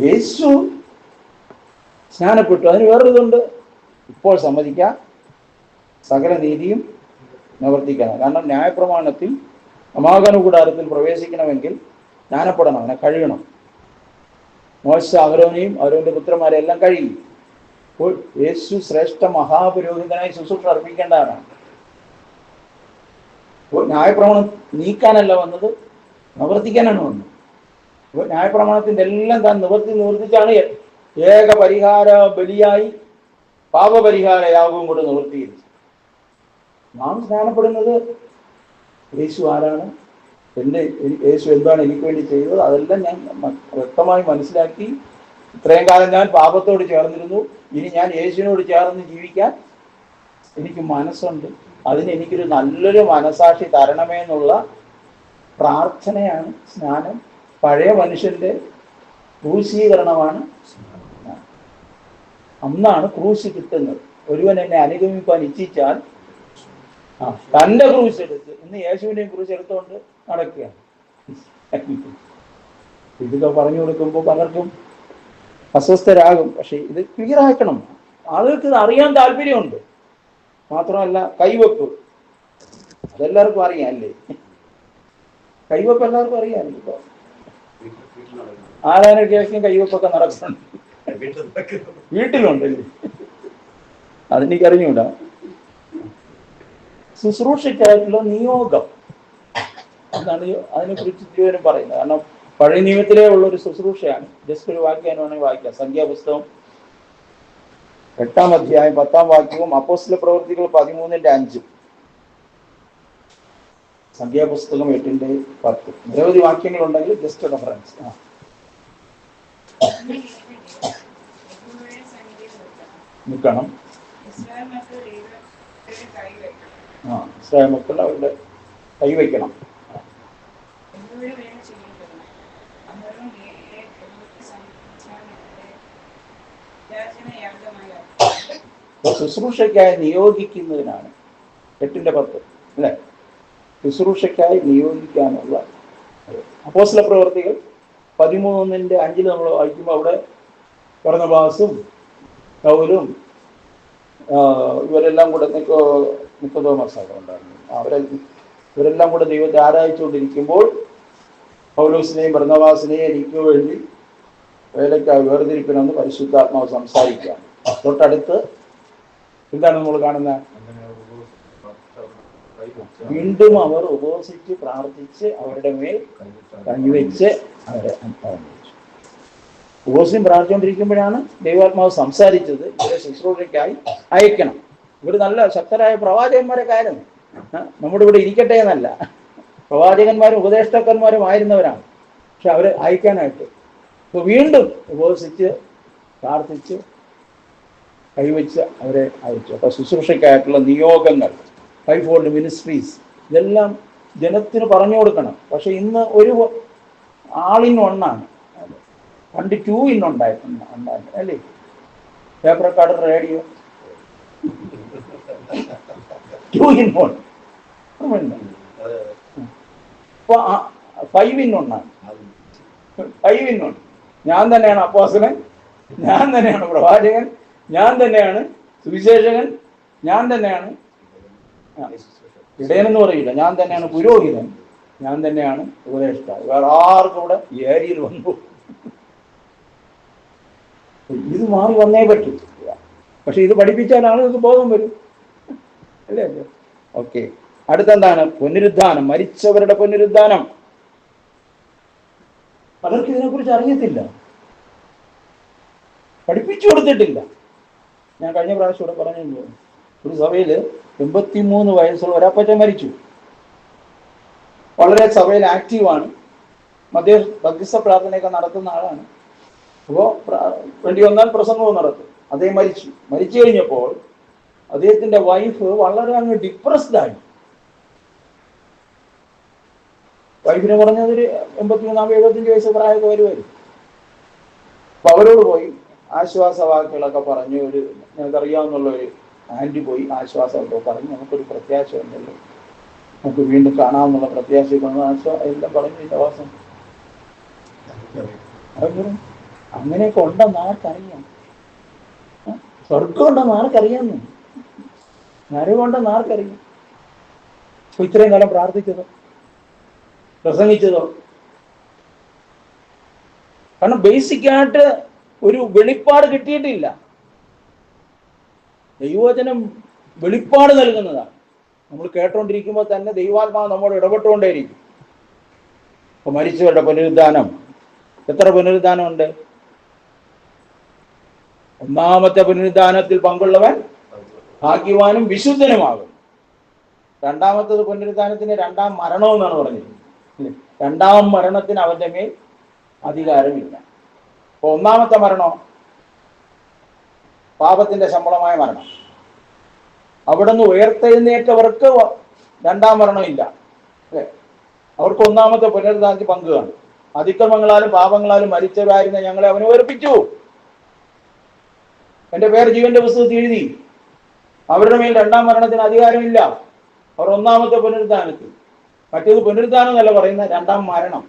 യേശു സ്നാനപ്പെട്ടു. അതിന് വേറൊരിതുണ്ട്, ഇപ്പോൾ സമ്മതിക്കാം, സകല നീതിയും നിവർത്തിക്കണം. കാരണം ന്യായപ്രമാണത്തിൽ സമാഗമന കൂടാരത്തിൽ പ്രവേശിക്കണമെങ്കിൽ സ്നാനപ്പെടണം, അവനെ കഴുകണം. മോശ അഹരോനെയും അഹരോന്റെ പുത്രന്മാരെ എല്ലാം കഴുകി. അപ്പോൾ യേശു ശ്രേഷ്ഠ മഹാപുരോഹിതനായി ശുശ്രൂഷ അർപ്പിക്കേണ്ടതാണ്. അപ്പോൾ ന്യായപ്രമാണം നീക്കാനല്ല വന്നത്, നിവർത്തിക്കാനാണ് വന്നത്. അപ്പോൾ ന്യായപ്രമാണത്തിന്റെ എല്ലാം താൻ നിവർത്തിച്ചാണ് ഏക പരിഹാര ബലിയായി പാപപരിഹാര യാഗവും കൂടെ നിവർത്തിയിരിച്ചു. നാം സ്നാനപ്പെടുന്നത് യേശു ആരാണ്, യേശു എന്താണ് എനിക്ക് വേണ്ടി ചെയ്തത്, അതെല്ലാം ഞാൻ വ്യക്തമായി മനസ്സിലാക്കി. ഇത്രയും കാലം ഞാൻ പാപത്തോട് ചേർന്നിരുന്നു, ഇനി ഞാൻ യേശുവിനോട് ചേർന്ന് ജീവിക്കാൻ എനിക്ക് മനസ്സുണ്ട്. അതിന് എനിക്കൊരു നല്ലൊരു മനസാക്ഷി തരണമേ എന്നുള്ള പ്രാർത്ഥനയാണ് സ്നാനം. പഴയ മനുഷ്യന്റെ ക്രൂശീകരണമാണ്. അന്നാണ് ക്രൂശ് കിട്ടുന്നത്. ഒരുവൻ എന്നെ അനുഗമിക്കാൻ ഇച്ഛിച്ചാൽ തന്റെ ക്രൂശ് എടുത്ത് ഇന്ന് യേശുവിനെയും ക്രൂശ് എടുത്തുകൊണ്ട് നടക്കുകയാണ്. ഇതൊക്കെ പറഞ്ഞു കൊടുക്കുമ്പോൾ പലർക്കും അസ്വസ്ഥരാകും. പക്ഷെ ഇത് ക്ലിയർ ആക്കണം. ആളുകൾക്ക് ഇത് അറിയാൻ താല്പര്യമുണ്ട്. മാത്രമല്ല കൈവെപ്പ് അതെല്ലാവർക്കും അറിയാം അല്ലേ? കൈവെപ്പ് എല്ലാവർക്കും അറിയാം. ഇപ്പൊ ആരാധന കേൾക്കും കൈവെപ്പൊക്കെ നടക്കുന്നുണ്ട്, വീട്ടിലുണ്ടല്ലേ? അതെനിക്കറിഞ്ഞൂടാ. ശുശ്രൂഷയ്ക്കായിട്ടുള്ള നിയോഗം എന്നാണ് അതിനെക്കുറിച്ച് ജീവനും പറയുന്നത്. കാരണം പഴയ നിയമത്തിലേ ഉള്ളൊരു ശുശ്രൂഷയാണ്. ജസ്റ്റ് ഒരു വാക്യം വേണമെങ്കിൽ വായിക്കാം. സംഖ്യാപുസ്തകം 8-ാം അധ്യായം 10-ാം വാക്യവും അപ്പോസ്തല പ്രവൃത്തികൾ 13-5. സംഖ്യാപുസ്തകം 8-10. നിരവധി വാക്യങ്ങളുണ്ടെങ്കിൽ ജസ്റ്റ് റെഫറൻസ്. നിൽക്കണം. ഇസ്രായേൽ മക്കൾ അവരുടെ കൈവയ്ക്കണം. ശുശ്രൂഷയ്ക്കായി നിയോഗിക്കുന്നതിനാണ് 8-10 അല്ലെ? ശുശ്രൂഷയ്ക്കായി നിയോഗിക്കാനുള്ള അപ്പോസ്തല പ്രവൃത്തികൾ 13:5 നമ്മൾ വായിക്കുമ്പോൾ അവിടെ ബർന്നബാസും പൗലും ഇവരെല്ലാം കൂടെ നിക്കോദോമസാണ് ഉണ്ടായിരുന്നു. ഇവരെല്ലാം കൂടെ ദൈവത്തെ ആരാധിച്ചുകൊണ്ടിരിക്കുമ്പോൾ പൗലോസിനെയും ബർന്നബാസിനെയും എനിക്ക് വേണ്ടി വേലയ്ക്കായി വേർതിരിക്കണമെന്ന് പരിശുദ്ധാത്മാവ് സംസാരിക്കുകയാണ്. തൊട്ടടുത്ത് എന്താണ് നമ്മൾ കാണുന്നത്? വീണ്ടും അവർ ഉപവസിച്ച് പ്രാർത്ഥിച്ച് അവരുടെ മേൽ കൈവച്ച് അവരെ ഉപവസിച്ചും പ്രാർത്ഥിച്ചുകൊണ്ടിരിക്കുമ്പോഴാണ് ദൈവാത്മാവ് സംസാരിച്ചത് ഇവരെ ശുശ്രൂഷയ്ക്കായി അയക്കണം. ഇവർ നല്ല ശക്തരായ പ്രവാചകന്മാരൊക്കെ ആയിരുന്നു. നമ്മുടെ ഇവിടെ ഇരിക്കട്ടെ എന്നല്ല, പ്രവാചകന്മാരും ഉപദേഷ്ടാക്കന്മാരും ആയിരുന്നവരാണ്. പക്ഷെ അവരെ അയക്കാനായിട്ട് ഇപ്പൊ വീണ്ടും ഉപവസിച്ച് പ്രാർത്ഥിച്ച് കൈവച്ച് അവരെ അയച്ചു. അപ്പൊ ശുശ്രൂഷയ്ക്കായിട്ടുള്ള നിയോഗങ്ങൾ, 5 fold മിനിസ്ട്രീസ്, ഇതെല്ലാം ജനത്തിന് പറഞ്ഞു കൊടുക്കണം. പക്ഷെ ഇന്ന് ഒരു ആളിന് ഒന്നാണ്. പണ്ട് 2 in ഉണ്ടായിരുന്നു അല്ലേ? Paper card, radio, 2 in 1. ഇപ്പൊ 5 in 1 ആണ്. 5 in 1. ഞാൻ തന്നെയാണ് അപ്പോസ്തലൻ, ഞാൻ തന്നെയാണ് പ്രവാചകൻ, ഞാൻ തന്നെയാണ് സുവിശേഷകൻ, ഞാൻ തന്നെയാണ് ഇടയനെന്ന് പറയില്ല, ഞാൻ തന്നെയാണ് പുരോഹിതൻ, ഞാൻ തന്നെയാണ് ഉപദേഷ്ടാവ്. വേറെ ആർക്കും ഇവിടെ ഈ ഏരിയയിൽ വന്നു. ഇത് മാറി വന്നേ പറ്റൂ. പക്ഷെ ഇത് പഠിപ്പിച്ചാൽ ആളുകൾക്ക് ബോധം വരും അല്ലേ? ഓക്കെ. അടുത്തെന്താണ്? പുനരുദ്ധാനം, മരിച്ചവരുടെ പുനരുദ്ധാനം. പലർക്കും ഇതിനെക്കുറിച്ച് അറിയത്തില്ല, പഠിപ്പിച്ചു കൊടുത്തിട്ടില്ല. ഞാൻ കഴിഞ്ഞ പ്രാവശ്യം ഇവിടെ പറഞ്ഞു, ഒരു സഭയിൽ 83 വയസ്സുള്ള ഒരപ്പച്ചൻ മരിച്ചു. വളരെ സഭയിൽ ആക്റ്റീവാണ്, മധ്യസ്ഥ പ്രാർത്ഥനയൊക്കെ നടത്തുന്ന ആളാണ്. അപ്പോൾ വേണ്ടി വന്നാൽ പ്രസംഗവും നടത്തും. അദ്ദേഹം മരിച്ചു കഴിഞ്ഞപ്പോൾ അദ്ദേഹത്തിന്റെ വൈഫ് വളരെ അങ്ങ് ഡിപ്രസ്ഡ് ആയി. വൈഫിനെ പറഞ്ഞതൊരു 83-75 വയസ്സ് പ്രായമൊക്കെ വരുമായിരുന്നു. അപ്പൊ അവരോട് പോയി ആശ്വാസവാക്കുകളൊക്കെ പറഞ്ഞു. ഞങ്ങൾക്കറിയാവുന്നുള്ള ഒരു ആൻറ്റി പോയി ആശ്വാസമൊക്കെ പറഞ്ഞു. നമുക്കൊരു പ്രത്യാശ ഉണ്ടല്ലോ, നമുക്ക് വീണ്ടും കാണാമെന്നുള്ള പ്രത്യാശയൊക്കെ എല്ലാം പറഞ്ഞു. ഇതിന്റെ വാസം അങ്ങനെയൊക്കെ ഉണ്ടെന്ന് ആർക്കറിയാം? സ്വർഗം ഉണ്ടെന്ന് ആർക്കറിയാമെന്ന്, നരകമുണ്ടെന്ന് ആർക്കറിയാം? അപ്പൊ ഇത്രയും കാലം പ്രാർത്ഥിച്ചതോ പ്രസംഗിച്ചതോ? കാരണം ബേസിക്കായിട്ട് ഒരു വെളിപ്പാട് കിട്ടിയിട്ടില്ല. ദൈവവചനം വെളിപ്പാട് നൽകുന്നതാണ്. നമ്മൾ കേട്ടോണ്ടിരിക്കുമ്പോൾ തന്നെ ദൈവാത്മാവ് നമ്മോട് ഇടപെട്ടുകൊണ്ടേയിരിക്കും. അപ്പൊ മരിച്ചവരുടെ പുനരുദ്ധാനം, എത്ര പുനരുദ്ധാനമുണ്ട്? ഒന്നാമത്തെ പുനരുദ്ധാനത്തിൽ പങ്കുള്ളവൻ ഭാഗ്യവാനും വിശുദ്ധനുമാകും. രണ്ടാമത്തത് പുനരുദ്ധാനത്തിന് 2ാം മരണം എന്നാണ് പറഞ്ഞിരിക്കുന്നത്. 2ാം മരണത്തിന് അവന്റെ മേൽ അധികാരമില്ല. അപ്പൊ ഒന്നാമത്തെ മരണോ? പാപത്തിന്റെ ശമ്പളമായ മരണം. അവിടെ നിന്ന് ഉയർത്തെഴുന്നേറ്റവർക്ക് 2ാം മരണം ഇല്ല അല്ലെ? അവർക്ക് ഒന്നാമത്തെ പുനരുദ്ധാനത്തിൽ പങ്കുകയാണ്. അതിക്രമങ്ങളാലും പാപങ്ങളാലും മരിച്ചവരായിരുന്ന ഞങ്ങളെ അവന് ഉയർപ്പിച്ചു, എന്റെ പേര് ജീവന്റെ പുസ്തകത്തിൽ എഴുതി. അവരുടെ മേൽ 2ാം മരണത്തിന് അധികാരമില്ല. അവർ ഒന്നാമത്തെ പുനരുദ്ധാനത്തിൽ. മറ്റേത് പുനരുദ്ധാനം എന്നല്ല പറയുന്ന രണ്ടാം മരണം.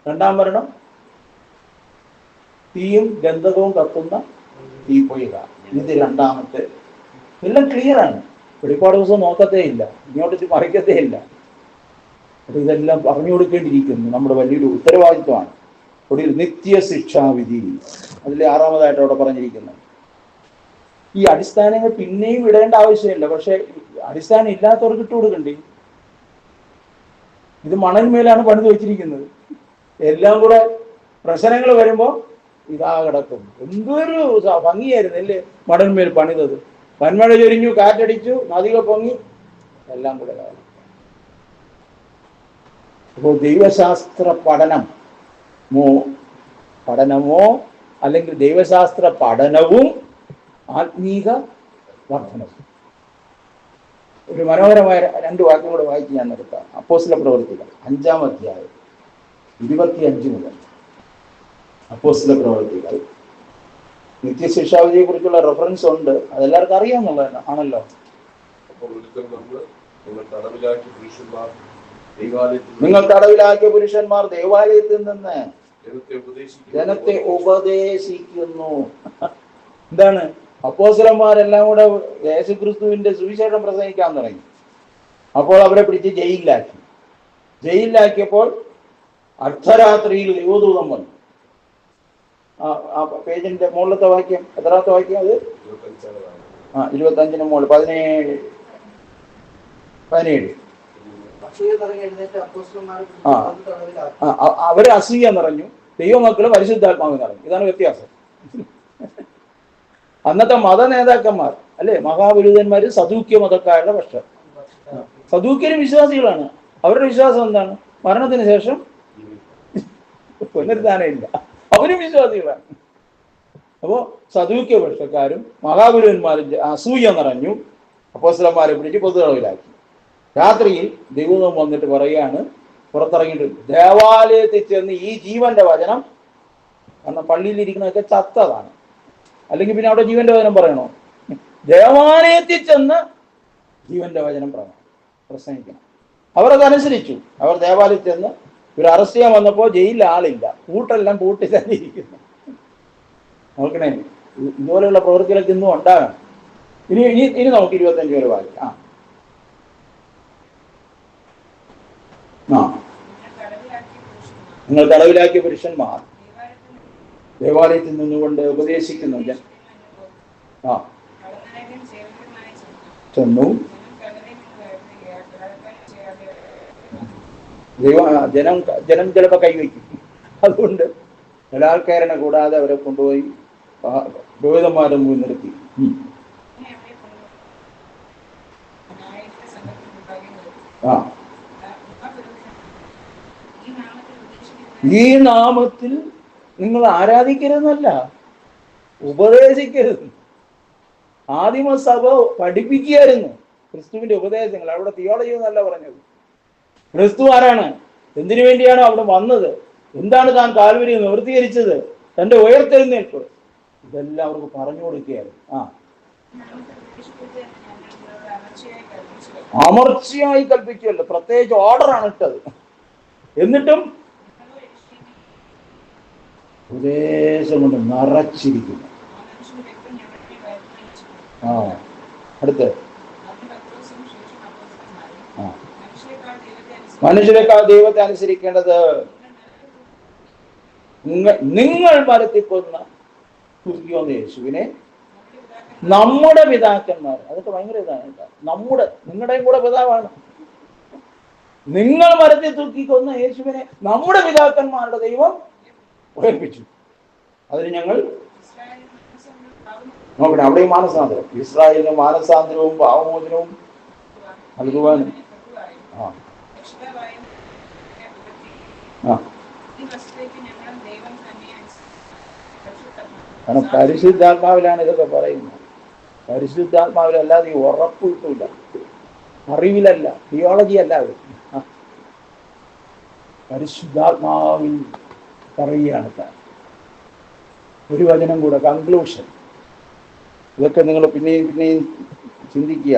രണ്ടാം മരണം തീയും ഗന്ധകവും കത്തുന്ന തീപ്പൊയ്ക. ഇത് രണ്ടാമത്തെ. എല്ലാം ക്ലിയറാണ്. വെളിപ്പാട് ദിവസം നോക്കത്തേ ഇല്ല, ഇങ്ങോട്ട് മറിക്കത്തേ ഇല്ല. അപ്പൊ ഇതെല്ലാം പറഞ്ഞു കൊടുക്കേണ്ടിയിരിക്കുന്നു. നമ്മുടെ വലിയൊരു ഉത്തരവാദിത്വമാണ്. ഒടുവിൽ നിത്യശിക്ഷാവിധി, അതിൽ 6-ാമതായിട്ട് അവിടെ പറഞ്ഞിരിക്കുന്നത്. ഈ അടിസ്ഥാനങ്ങൾ പിന്നെയും ഇടേണ്ട ആവശ്യമില്ല, പക്ഷെ അടിസ്ഥാനം ഇല്ലാത്തവർക്ക് ഇട്ട് കൊടുക്കണ്ടേ? ഇത് മണൽമേലാണ് പണിത് വെച്ചിരിക്കുന്നത്. എല്ലാം കൂടെ പ്രശ്നങ്ങൾ വരുമ്പോൾ ഇതാ കിടക്കും. എന്തൊരു ഭംഗിയായിരുന്നു അല്ലേ മണൽമേൽ പണിതത്. വൻമഴ ചൊരിഞ്ഞു, കാറ്റടിച്ചു, നദികൾ പൊങ്ങി, എല്ലാം കൂടെ. അപ്പോൾ ദൈവശാസ്ത്ര പഠനമോ അല്ലെങ്കിൽ ദൈവശാസ്ത്ര പഠനവും ആത്മീക വർധനവും. ഒരു മനോഹരമായ 2 വാക്യം കൂടെ വായിച്ച് ഞാൻ നിർത്താം. അപ്പോസ്തല പ്രവൃത്തികൾ 5-ാം അധ്യായം 25 മുതൽ. അപ്പോസ്തല പ്രവൃത്തികൾ നിത്യശിക്ഷാവിധിയെ കുറിച്ചുള്ള റെഫറൻസ് ഉണ്ട്. അതെല്ലാവർക്കും അറിയാമെന്നുള്ളത് ആണല്ലോ. അപ്പോൾ ഒരിക്കൽ നിങ്ങൾ തടവിലാക്കിയ പുരുഷന്മാർ ദേവാലയത്തിൽ നിന്ന് ജനത്തെ ഉപദേശിക്കുന്നു. എന്താണ്? അപ്പോസ്തലന്മാരെല്ലാം കൂടെ യേശുക്രിസ്തുവിന്റെ സുവിശേഷം പ്രസംഗിക്കാൻ തുടങ്ങി. അപ്പോൾ അവരെ പിടിച്ച് ജയിലിലാക്കിയപ്പോൾ അർദ്ധരാത്രിയിൽ ദൈവദൂതൻ വന്നു. ആ പേജിന്റെ മുകളിലത്തെ വാക്യം, എത്രാമത്തെ വാക്യം അത്? 25-ന് മുകളിൽ 17. അവരെ അസൂയ നിറഞ്ഞു, ദൈവമക്കള് പരിശുദ്ധാത്മാവ് നിറഞ്ഞു. ഇതാണ് വ്യത്യാസം. അന്നത്തെ മത നേതാക്കന്മാർ അല്ലെ, മഹാപുരോഹിതന്മാര് സദൂക്യ മതക്കാരുടെ പക്ഷം. സദൂക്യരും വിശ്വാസികളാണ്. അവരുടെ വിശ്വാസം എന്താണ്? മരണത്തിന് ശേഷം പുനരുദ്ധാനം ഇല്ല. അവരും വിശ്വാസികളാണ്. അപ്പോ സദൂക്യ പക്ഷക്കാരും മഹാപുരോഹിതന്മാരും അസൂയ നിറഞ്ഞു, അപ്പോസ്തലന്മാരെ പിടിച്ച് പൊതുതടവിലാക്കി. രാത്രിയിൽ ദൈവം വന്നിട്ട് പറയാണ്, പുറത്തിറങ്ങിയിട്ട് ദേവാലയത്തിൽ ചെന്ന് ഈ ജീവന്റെ വചനം, കാരണം പള്ളിയിലിരിക്കുന്നതൊക്കെ ചത്തതാണ്, അല്ലെങ്കിൽ പിന്നെ അവിടെ ജീവന്റെ വചനം പറയണോ? ദേവാലയത്തിൽ ചെന്ന് ജീവന്റെ വചനം പ്രസംഗിക്കണം. അവരതനുസരിച്ചു. അവർ ദേവാലയത്തിൽ ചെന്ന് ഇവർ അറസ്റ്റ് ചെയ്യാൻ വന്നപ്പോൾ ജയിലിൽ ആളില്ല, കൂട്ടെല്ലാം പൂട്ടി തന്നെ ഇരിക്കുന്നു. നോക്കണേ, ഇതുപോലെയുള്ള പ്രവൃത്തികളൊക്കെ ഇന്നും ഉണ്ടാകണം. ഇനി നമുക്ക് 25 വരെ വായിക്കാം. നിങ്ങൾ തടവിലാക്കിയ പുരുഷന്മാർ ദേവാലയത്തിൽ നിന്നുകൊണ്ട് ഉപദേശിക്കുന്നു. ചെന്നു ജനം ചിലപ്പോൾ കൈവയ്ക്കും. അതുകൊണ്ട് ബലാത്കാരനെ കൂടാതെ അവരെ കൊണ്ടുപോയി പുരോഹിതന്മാരെ മുന്നിൽ നിർത്തി. ഈ നാമത്തിൽ നിങ്ങൾ ആരാധിക്കരുതെന്നല്ല, ഉപദേശിക്കരുത്. ആദിമസഭ പഠിപ്പിക്കുകയായിരുന്നു ക്രിസ്തുവിന്റെ ഉപദേശങ്ങൾ. അവിടെ തിയോളജി എന്നല്ല പറഞ്ഞത്. ക്രിസ്തു ആരാണ്? എന്തിനു വേണ്ടിയാണ് അവിടെ വന്നത്? എന്താണ് താൻ കാൽവരിയിൽ നിവൃത്തീകരിച്ചത്? തന്റെ ഉയർത്തെഴുന്നേൽപ്പ്, ഇതെല്ലാം അവർക്ക് പറഞ്ഞു കൊടുക്കുകയായിരുന്നു. അമർച്ചയായി കൽപ്പിക്കുകയല്ല, പ്രത്യേകിച്ച് ഓർഡറാണ് ഇട്ടത്. എന്നിട്ടും ഉപദേശം കൊണ്ട് നിറച്ചിരിക്കുന്നു. അടുത്ത് മനുഷ്യരെക്കാൾ ദൈവത്തെ അനുസരിക്കേണ്ടത് നിങ്ങൾ മരത്തിക്കൊന്ന യേശുവിനെ നമ്മുടെ പിതാക്കന്മാർ, അതൊക്കെ ഭയങ്കര ഇതാണ്. നിങ്ങളുടെയും കൂടെ പിതാവാണ്. നിങ്ങൾ മരത്തിൽ തൂക്കിക്കൊന്ന യേശുവിനെ നമ്മുടെ പിതാക്കന്മാരുടെ ദൈവം ഉയർപ്പിച്ചു. അതിന് ഞങ്ങൾ നോക്കട്ടെ, അവിടെയും മാനസാന്തരം, ഇസ്രായേലിന് മാനസാന്തരവും പാവമോചനവും നൽകുവാനും കാരണം പരിശുദ്ധാത്മാവിലാണ് ഇതൊക്കെ പറയുന്നത്. പരിശുദ്ധാത്മാവിലല്ലാതെ ഈ ഉറപ്പ് കിട്ടൂല, അറിവിലല്ല, തിയോളജി അല്ല. പരിശുദ്ധാത്മാവിൽ പറയുകയാണ് താൻ. ഒരു വചനം കൂടെ, കൺക്ലൂഷൻ. ഇതൊക്കെ നിങ്ങൾ പിന്നെയും ചിന്തിക്കുക.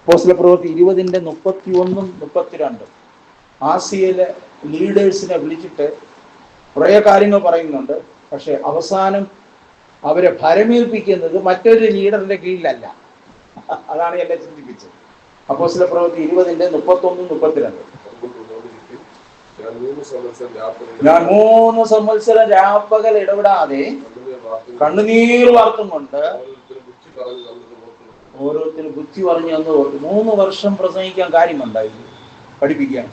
അപ്പോസ്തലപ്രവൃത്തി 20:31, 32 ആസിയയിലെ ലീഡേഴ്സിനെ വിളിച്ചിട്ട് കുറേ കാര്യങ്ങൾ പറയുന്നുണ്ട്. പക്ഷെ അവസാനം അവരെ ഭരമേൽപ്പിക്കുന്നത് മറ്റൊരു ലീഡറിന്റെ കീഴിലല്ല. അതാണ് എന്നെ ചിന്തിപ്പിച്ചത്. അപ്പോസ്തലപ്രവൃത്തി 20:31, 32 ഞാൻ 3 സംവത്സരം രാപ്പകൽ ഇടപെടാതെ കണ്ണുനീർ വാർത്തും കൊണ്ട് ഓരോരുത്തരും ബുദ്ധി പറഞ്ഞു തന്നു. 3 വർഷം പ്രസംഗിക്കാൻ കാര്യമുണ്ടായി, പഠിപ്പിക്കാൻ.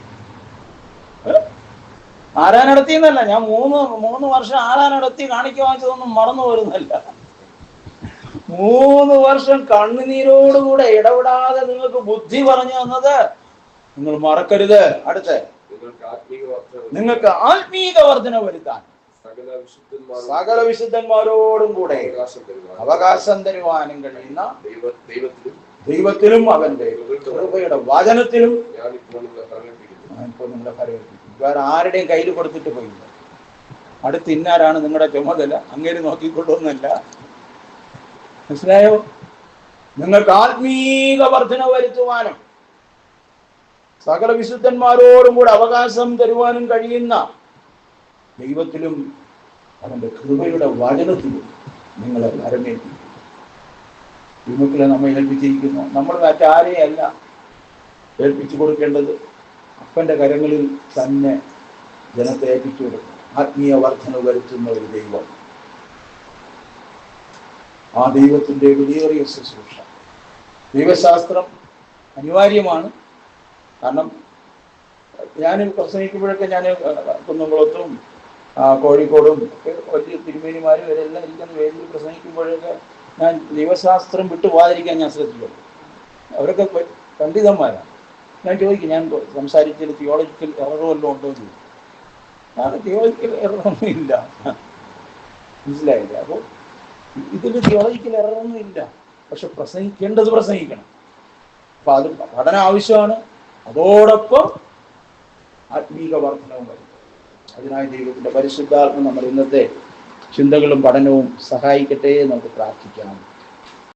ആരാ നടത്തിയെന്നല്ല, ഞാൻ 3 വർഷം ആരാ നടത്തി കാണിക്ക വാങ്ങിച്ചതൊന്നും മറന്നു വരുന്നല്ല. 3 വർഷം കണ്ണുനീരോടുകൂടെ ഇടപെടാതെ നിങ്ങൾക്ക് ബുദ്ധി പറഞ്ഞു തന്നത് നിങ്ങൾ മറക്കരുത്. അടുത്ത നിങ്ങൾക്ക് ആത്മീക വർധന വരുത്താൻ സകല വിശുദ്ധന്മാരോടും കൂടെ അവകാശം തരുവാനും കഴിയുന്ന ദൈവത്തിലും അവന്റെ കൃപയുടെ വചനത്തിലും ഇപ്പോൾ നിങ്ങളെ ഫലമേൽപ്പിക്കും. വേറെ ആരുടെയും കയ്യിൽ കൊടുത്തിട്ട് പോയില്ല. അടുത്ത് ഇന്നാരാണ് നിങ്ങളുടെ ചുമതല, അങ്ങേര് നോക്കിക്കൊള്ളുന്നല്ല. മനസ്സിലായോ? നിങ്ങൾക്ക് ആത്മീക വർധന വരുത്തുവാനും സകല വിശുദ്ധന്മാരോടും കൂടെ അവകാശം തരുവാനും കഴിയുന്ന ദൈവത്തിലും അവന്റെ കൃപയുടെ വചനത്തിലും നിങ്ങളെ വരമേൽപ്പിക്കും. വിമുക്തിലെ നമ്മെ ഏൽപ്പിച്ചിരിക്കുന്നു. നമ്മൾ മറ്റാരെയല്ല ഏൽപ്പിച്ചു കൊടുക്കേണ്ടത്, അപ്പന്റെ കരങ്ങളിൽ തന്നെ ജനത്തെ ഏൽപ്പിച്ചു കൊടുക്കും. ആത്മീയ വർധന വരുത്തുന്ന ഒരു ദൈവം, ആ ദൈവത്തിന്റെ വിലയേറിയ ശുശ്രൂഷ. ദൈവശാസ്ത്രം അനിവാര്യമാണ്. കാരണം ഞാൻ പ്രസംഗിക്കുമ്പോഴൊക്കെ ഞാൻ കുന്നംകുളത്തും കോഴിക്കോടും ഒക്കെ വലിയ തിരുമേനിമാരും ഇവരെല്ലാം ഇരിക്കുന്ന വേദിയിൽ പ്രസംഗിക്കുമ്പോഴൊക്കെ ഞാൻ ദൈവശാസ്ത്രം വിട്ടു പോകാതിരിക്കാൻ ഞാൻ ശ്രദ്ധിക്കുന്നു. അവരൊക്കെ പണ്ഡിതന്മാരാണ്. ഞാൻ ചോദിക്കും, ഞാൻ സംസാരിച്ചതിൽ തിയോളജിക്കൽ എറർ വല്ലതും ഉണ്ടോ എന്ന് ചോദിക്കും. ഞാൻ തിയോളജിക്കൽ എററൊന്നും ഇല്ല, മനസ്സിലായില്ല. അപ്പോൾ ഇതിൽ തിയോളജിക്കൽ എററൊന്നും ഇല്ല. പക്ഷെ പ്രസംഗിക്കേണ്ടത് പ്രസംഗിക്കണം. അപ്പം അത് പഠനം ആവശ്യമാണ്. അതോടൊപ്പം ആത്മീക വർധനവും വരും. അതിനായി ദൈവത്തിന്റെ പരിശുദ്ധാത്മ നമ്മൾ ഇന്നത്തെ ചിന്തകളും പഠനവും സഹായിക്കട്ടെ എന്ന് നമുക്ക് പ്രാർത്ഥിക്കാം.